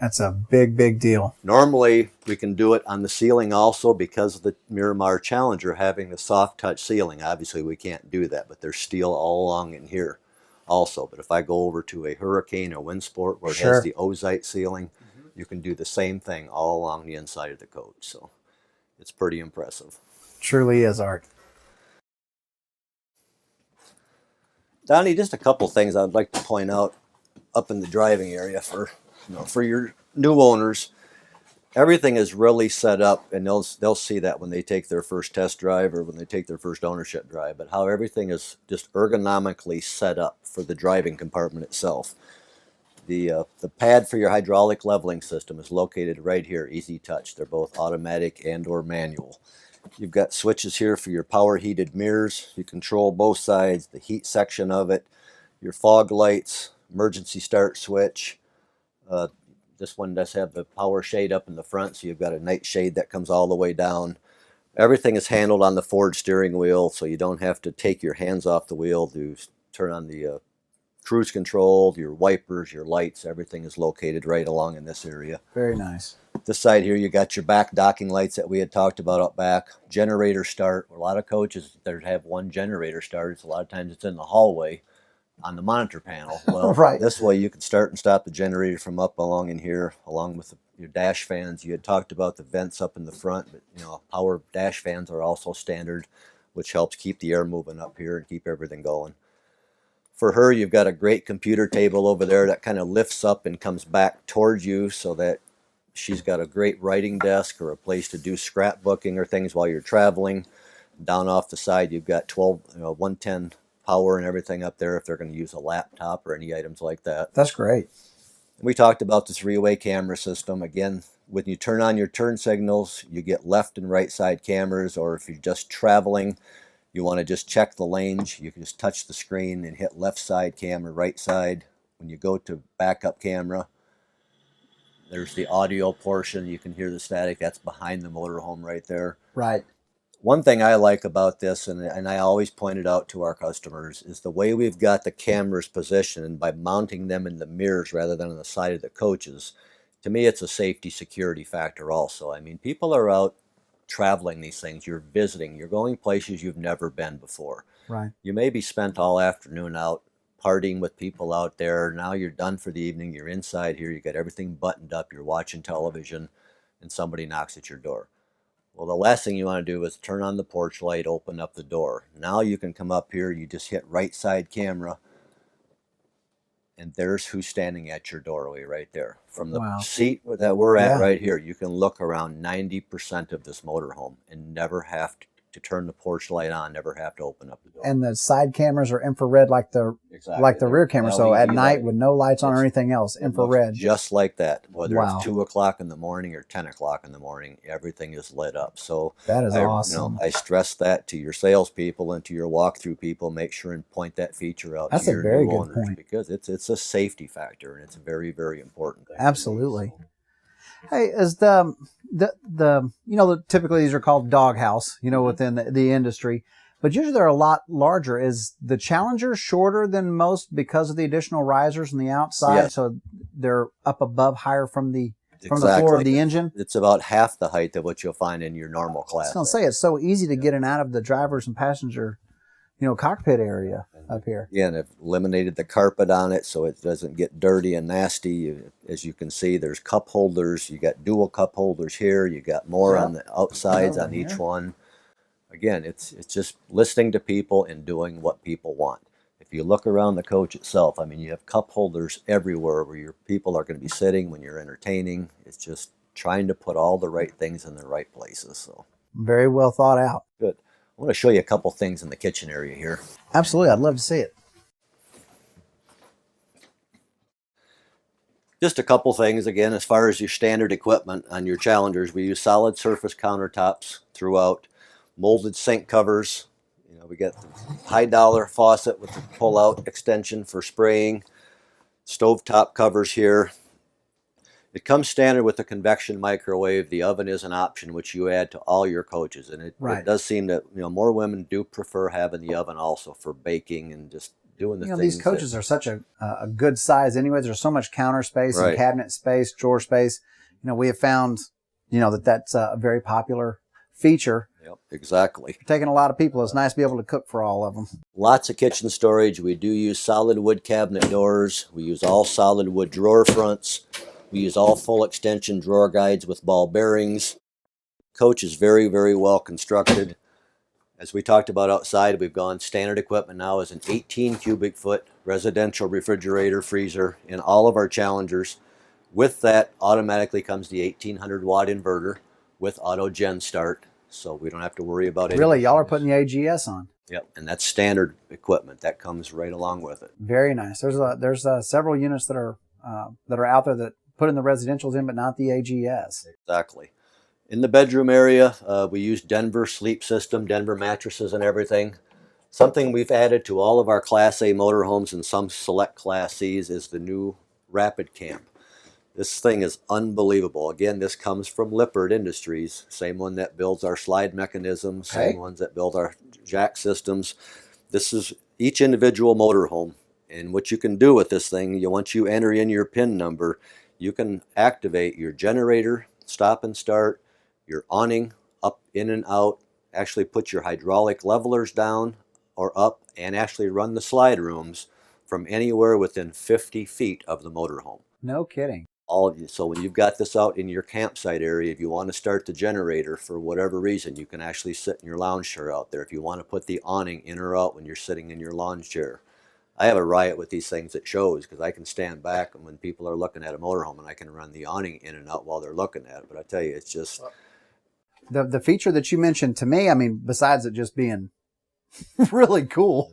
That's a big, big deal. Normally, we can do it on the ceiling also because of the Miramar Challenger having the soft touch ceiling. Obviously, we can't do that, but there's steel all along in here also. But if I go over to a Hurricane or Windsport where it has the ozite ceiling, you can do the same thing all along the inside of the coach. So it's pretty impressive. Truly is, Art. Donnie, just a couple things I'd like to point out up in the driving area for your new owners. Everything is really set up, and they'll see that when they take their first test drive or when they take their first ownership drive, but how everything is just ergonomically set up for the driving compartment itself. The pad for your hydraulic leveling system is located right here, easy touch. They're both automatic and or manual. You've got switches here for your power heated mirrors. You control both sides, the heat section of it, your fog lights, emergency start switch. This one does have the power shade up in the front, so you've got a night shade that comes all the way down. Everything is handled on the Ford steering wheel, so you don't have to take your hands off the wheel to turn on the cruise control, your wipers, your lights. Everything is located right along in this area. Very nice. This side here, you got your back docking lights that we had talked about up back. Generator start. A lot of coaches that have one generator start, a lot of times it's in the hallway on the monitor panel. Well, this way you can start and stop the generator from up along in here, along with your dash fans. You had talked about the vents up in the front, but power dash fans are also standard, which helps keep the air moving up here and keep everything going. For her, you've got a great computer table over there that kind of lifts up and comes back towards you so that she's got a great writing desk or a place to do scrapbooking or things while you're traveling. Down off the side, you've got 110 power and everything up there if they're going to use a laptop or any items like that. That's great. We talked about the three-way camera system. Again, when you turn on your turn signals, you get left and right side cameras, or if you're just traveling, you want to just check the lanes, you can just touch the screen and hit left side camera, right side. When you go to backup camera, there's the audio portion. You can hear the static. That's behind the motorhome right there. Right. One thing I like about this, and I always point it out to our customers, is the way we've got the cameras positioned by mounting them in the mirrors rather than on the side of the coaches. To me, it's a safety security factor also. I mean, people are out traveling these things. You're visiting. You're going places you've never been before. Right. You may be spent all afternoon out partying with people out there. Now you're done for the evening. You're inside here. You got everything buttoned up. You're watching television, and somebody knocks at your door. Well, the last thing you want to do is turn on the porch light, open up the door. Now you can come up here, you just hit right side camera, and there's who's standing at your doorway right there. From the Wow. seat that we're at Yeah. right here, you can look around 90% of this motorhome and never have to turn the porch light on, never have to open up the door. And the side cameras are infrared like the Exactly. rear camera. So at LED night light. with no lights on or It's- anything else, It looks infrared. just like that. Whether Wow. it's 2 o'clock in the morning or 10 o'clock in the morning, everything is lit up. So That is I, awesome. I stress that to your salespeople and to your walkthrough people. Make sure and point that feature out That's to a your very new good owners point. because it's a safety factor and it's very, very important. Absolutely. Hey, is the typically these are called doghouse, within the industry, but usually they're a lot larger. Is the Challenger shorter than most because of the additional risers on the outside? Yes. So they're up above higher from the floor of Exactly. the engine? It's about half the height of what you'll find in your normal I class. was going to say, it's so easy to get in and out of the driver's and passenger, cockpit area up here. Again, I've eliminated the carpet on it so it doesn't get dirty and nasty. As you can see, there's cup holders. You got dual cup holders here. You got more on the outsides on each one. Again, it's just listening to people and doing what people want. If you look around the coach itself, I mean, you have cup holders everywhere where your people are going to be sitting when you're entertaining. It's just trying to put all the right things in the right places. So Very well thought out. good. I want to show you a couple things in the kitchen area here. Absolutely. I'd love to see it. Just a couple things again, as far as your standard equipment on your Challengers, we use solid surface countertops throughout, molded sink covers. We get the high dollar faucet with the pull out extension for spraying, stovetop covers here. It comes standard with the convection microwave. The oven is an option which you add to all your coaches, and it does seem that more women do prefer having the oven also for baking and just doing the things. These coaches are such a good size anyways. There's so much counter space and cabinet space, drawer space. We have found, that's a very popular feature. Yep, exactly. For taking a lot of people, it's nice to be able to cook for all of them. Lots of kitchen storage. We do use solid wood cabinet doors. We use all solid wood drawer fronts. We use all full extension drawer guides with ball bearings. Coach is very, very well constructed. As we talked about outside, we've gone standard equipment now is an 18 cubic foot residential refrigerator freezer in all of our Challengers. With that automatically comes the 1800 watt inverter with auto gen start. So we don't have to worry about it. Really, y'all are putting the AGS on. Yep, and that's standard equipment. That comes right along with it. Very nice. There's several units that are out there that put in the residentials in, but not the AGS. Exactly. In the bedroom area, we use Denver sleep system, Denver mattresses and everything. Something we've added to all of our Class A motorhomes and some select Class Cs is the new Rapid Camp. This thing is unbelievable. Again, this comes from Lippert Industries, same one that builds our slide mechanisms, same ones that build our jack systems. This is each individual motorhome. And what you can do with this thing, once you enter in your PIN number, you can activate your generator, stop and start, your awning, up, in and out, actually put your hydraulic levelers down or up, and actually run the slide rooms from anywhere within 50 feet of the motorhome. No kidding. All of you. So when you've got this out in your campsite area, if you want to start the generator for whatever reason, you can actually sit in your lounge chair out there. If you want to put the awning in or out when you're sitting in your lounge chair. I have a riot with these things at shows because I can stand back and when people are looking at a motorhome and I can run the awning in and out while they're looking at it. But I tell you, it's just... The feature that you mentioned to me, I mean, besides it just being really cool,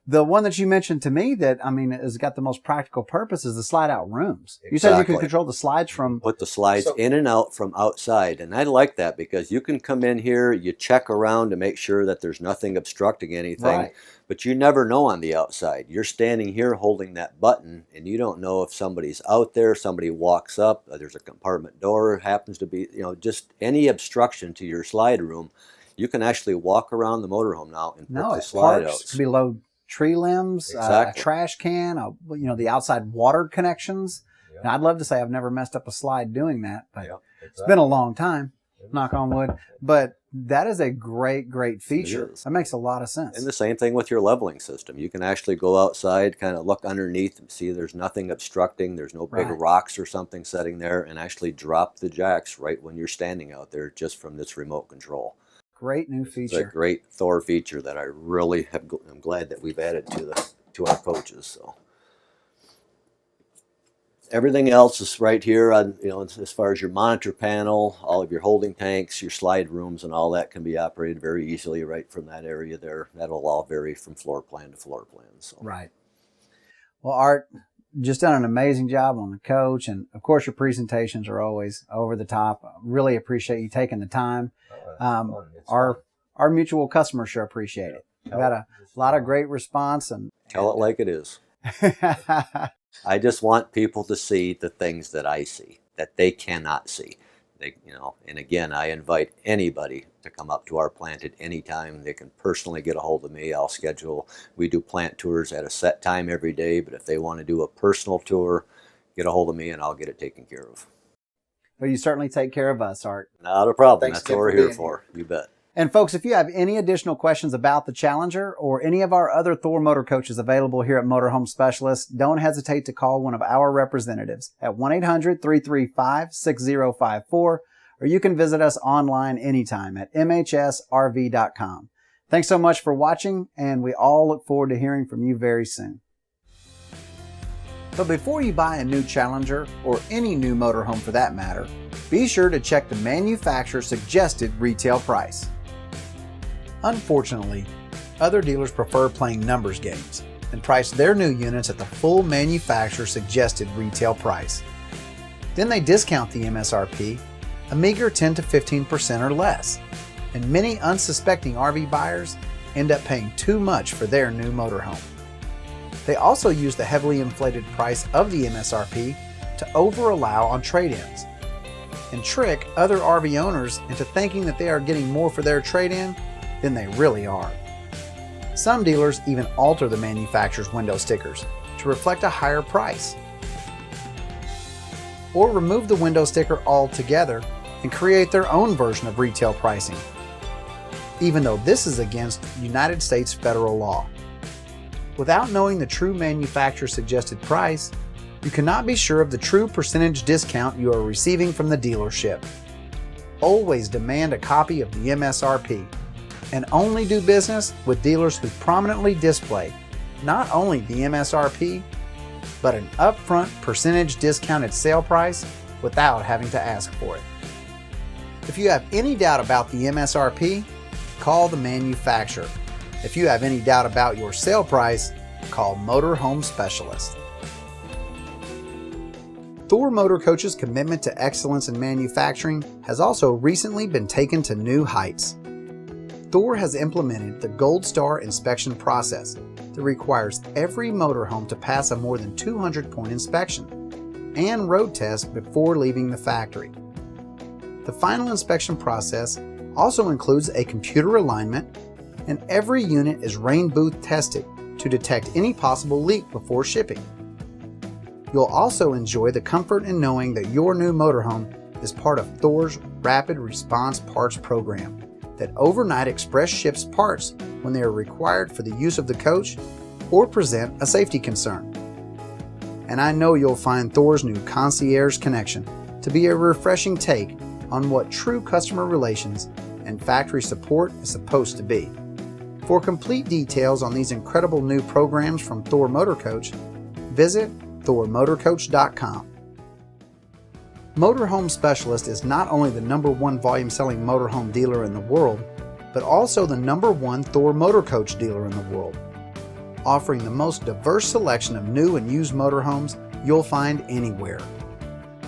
the one that you mentioned to me that, I mean, has got the most practical purpose is the slide out rooms. You said you could control the slides from... Put the slides in and out from outside. And I like that because you can come in here, you check around to make sure that there's nothing obstructing anything. But you never know on the outside. You're standing here holding that button and you don't know if somebody's out there, somebody walks up, there's a compartment door, happens to be, just any obstruction to your slide room. You can actually walk around the motorhome now and put No, the it slide parks outs. below tree limbs, Exactly. a trash can, the outside water connections. Yeah. Now, I'd love to say I've never messed up a slide doing that, but Yeah, it's been a long time, knock on wood. But that is a great, great feature. It is. That makes a lot of sense. And the same thing with your leveling system. You can actually go outside, kind of look underneath and see there's nothing obstructing. There's no big Right. rocks or something setting there, and actually drop the jacks right when you're standing out there just from this remote control. Great new It's a feature. great Thor feature that I really I'm glad that we've added to our coaches. So everything else is right here on, as far as your monitor panel, all of your holding tanks, your slide rooms, and all that can be operated very easily right from that area there. That'll all vary from floor plan to floor plan. So. Right. Well, Art, just done an amazing job on the coach, and of course your presentations are always over the top. Really appreciate you taking the time. Our mutual customers sure appreciate it. We've got a lot of great response, and Tell it like it is. I just want people to see the things that I see, that they cannot see. And again, I invite anybody to come up to our plant at any time. They can personally get a hold of me. I'll schedule. We do plant tours at a set time every day, but if they want to do a personal tour, get a hold of me and I'll get it taken care of. Well, you certainly take care of us, Art. Not a problem. Thanks That's again what we're for here being for. You bet. And folks, if you have any additional questions about the Challenger or any of our other Thor motor coaches available here at Motorhome Specialists, don't hesitate to call one of our representatives at 1-800-335-6054, or you can visit us online anytime at mhsrv.com. Thanks so much for watching, and we all look forward to hearing from you very soon. But before you buy a new Challenger, or any new motorhome for that matter, be sure to check the manufacturer's suggested retail price. Unfortunately, other dealers prefer playing numbers games and price their new units at the full manufacturer's suggested retail price. Then they discount the MSRP a meager 10 to 15% or less, and many unsuspecting RV buyers end up paying too much for their new motorhome. They also use the heavily inflated price of the MSRP to over-allow on trade-ins and trick other RV owners into thinking that they are getting more for their trade-in than they really are. Some dealers even alter the manufacturer's window stickers to reflect a higher price, or remove the window sticker altogether and create their own version of retail pricing, even though this is against United States federal law. Without knowing the true manufacturer's suggested price, you cannot be sure of the true percentage discount you are receiving from the dealership. Always demand a copy of the MSRP, and only do business with dealers who prominently display not only the MSRP, but an upfront percentage discounted sale price without having to ask for it. If you have any doubt about the MSRP, call the manufacturer. If you have any doubt about your sale price, call Motorhome Specialist. Thor Motor Coach's commitment to excellence in manufacturing has also recently been taken to new heights. Thor has implemented the Gold Star inspection process that requires every motorhome to pass a more than 200-point inspection and road test before leaving the factory. The final inspection process also includes a computer alignment, and every unit is rain booth tested to detect any possible leak before shipping. You'll also enjoy the comfort in knowing that your new motorhome is part of Thor's Rapid Response Parts program that overnight express ships parts when they are required for the use of the coach or present a safety concern. And I know you'll find Thor's new Concierge Connection to be a refreshing take on what true customer relations and factory support is supposed to be. For complete details on these incredible new programs from Thor Motor Coach, visit thormotorcoach.com. Motorhome Specialist is not only the #1 volume selling motorhome dealer in the world, but also the #1 Thor Motor Coach dealer in the world, offering the most diverse selection of new and used motorhomes you'll find anywhere,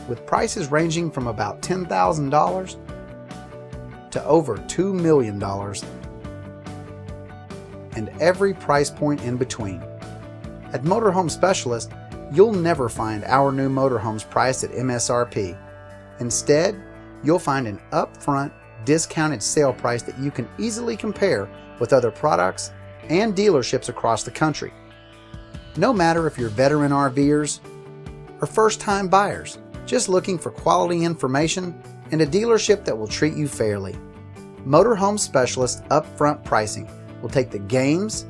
with prices ranging from about $10,000 to over $2 million, and every price point in between. At Motorhome Specialist, you'll never find our new motorhomes priced at MSRP. Instead, you'll find an upfront, discounted sale price that you can easily compare with other products and dealerships across the country. No matter if you're veteran RVers or first-time buyers, just looking for quality information and a dealership that will treat you fairly. Motorhome Specialist upfront pricing will take the games,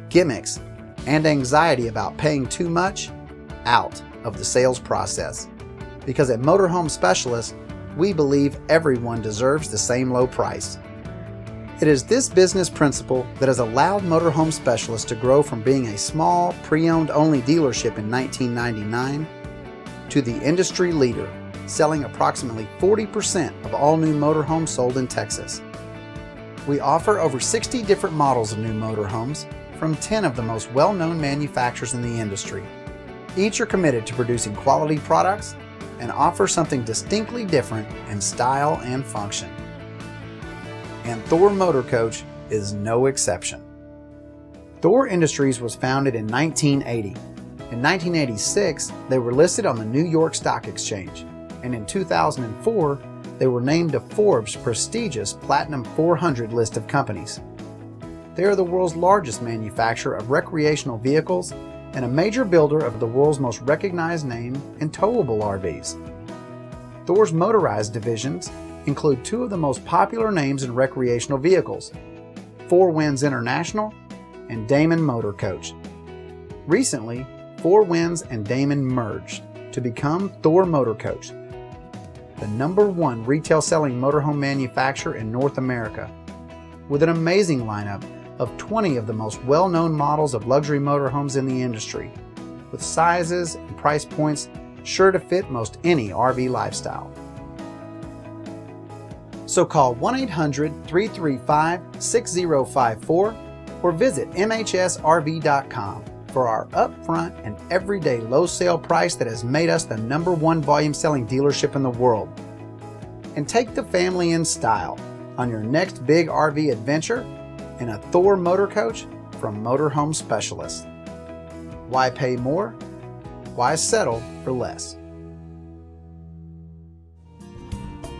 gimmicks, and anxiety about paying too much out of the sales process. Because at Motorhome Specialist, we believe everyone deserves the same low price. It is this business principle that has allowed Motorhome Specialist to grow from being a small, pre-owned only dealership in 1999 to the industry leader, selling approximately 40% of all new motorhomes sold in Texas. We offer over 60 different models of new motorhomes from 10 of the most well-known manufacturers in the industry. Each are committed to producing quality products and offer something distinctly different in style and function. And Thor Motor Coach is no exception. Thor Industries was founded in 1980. In 1986, they were listed on the New York Stock Exchange, and in 2004, they were named to Forbes' prestigious Platinum 400 list of companies. They are the world's largest manufacturer of recreational vehicles and a major builder of the world's most recognized name in towable RVs. Thor's motorized divisions include two of the most popular names in recreational vehicles, Four Winds International and Damon Motor Coach. Recently, Four Winds and Damon merged to become Thor Motor Coach, the #1 retail selling motorhome manufacturer in North America, with an amazing lineup of 20 of the most well-known models of luxury motorhomes in the industry, with sizes and price points sure to fit most any RV lifestyle. So call 1-800-335-6054 or visit mhsrv.com for our upfront and everyday low sale price that has made us the #1 volume selling dealership in the world. And take the family in style on your next big RV adventure in a Thor Motor Coach from Motorhome Specialist. Why pay more? Why settle for less?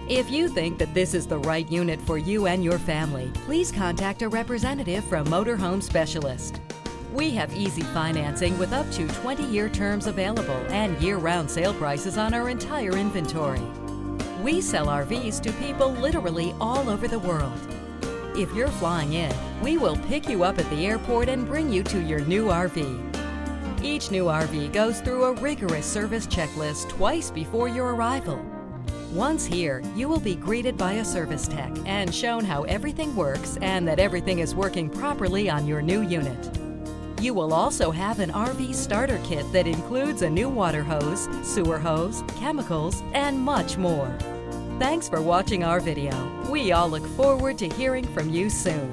If you think that this is the right unit for you and your family, please contact a representative from Motorhome Specialist. We have easy financing with up to 20-year terms available and year-round sale prices on our entire inventory. We sell RVs to people literally all over the world. If you're flying in, we will pick you up at the airport and bring you to your new RV. Each new RV goes through a rigorous service checklist twice before your arrival. Once here, you will be greeted by a service tech and shown how everything works and that everything is working properly on your new unit. You will also have an RV starter kit that includes a new water hose, sewer hose, chemicals, and much more. Thanks for watching our video. We all look forward to hearing from you soon.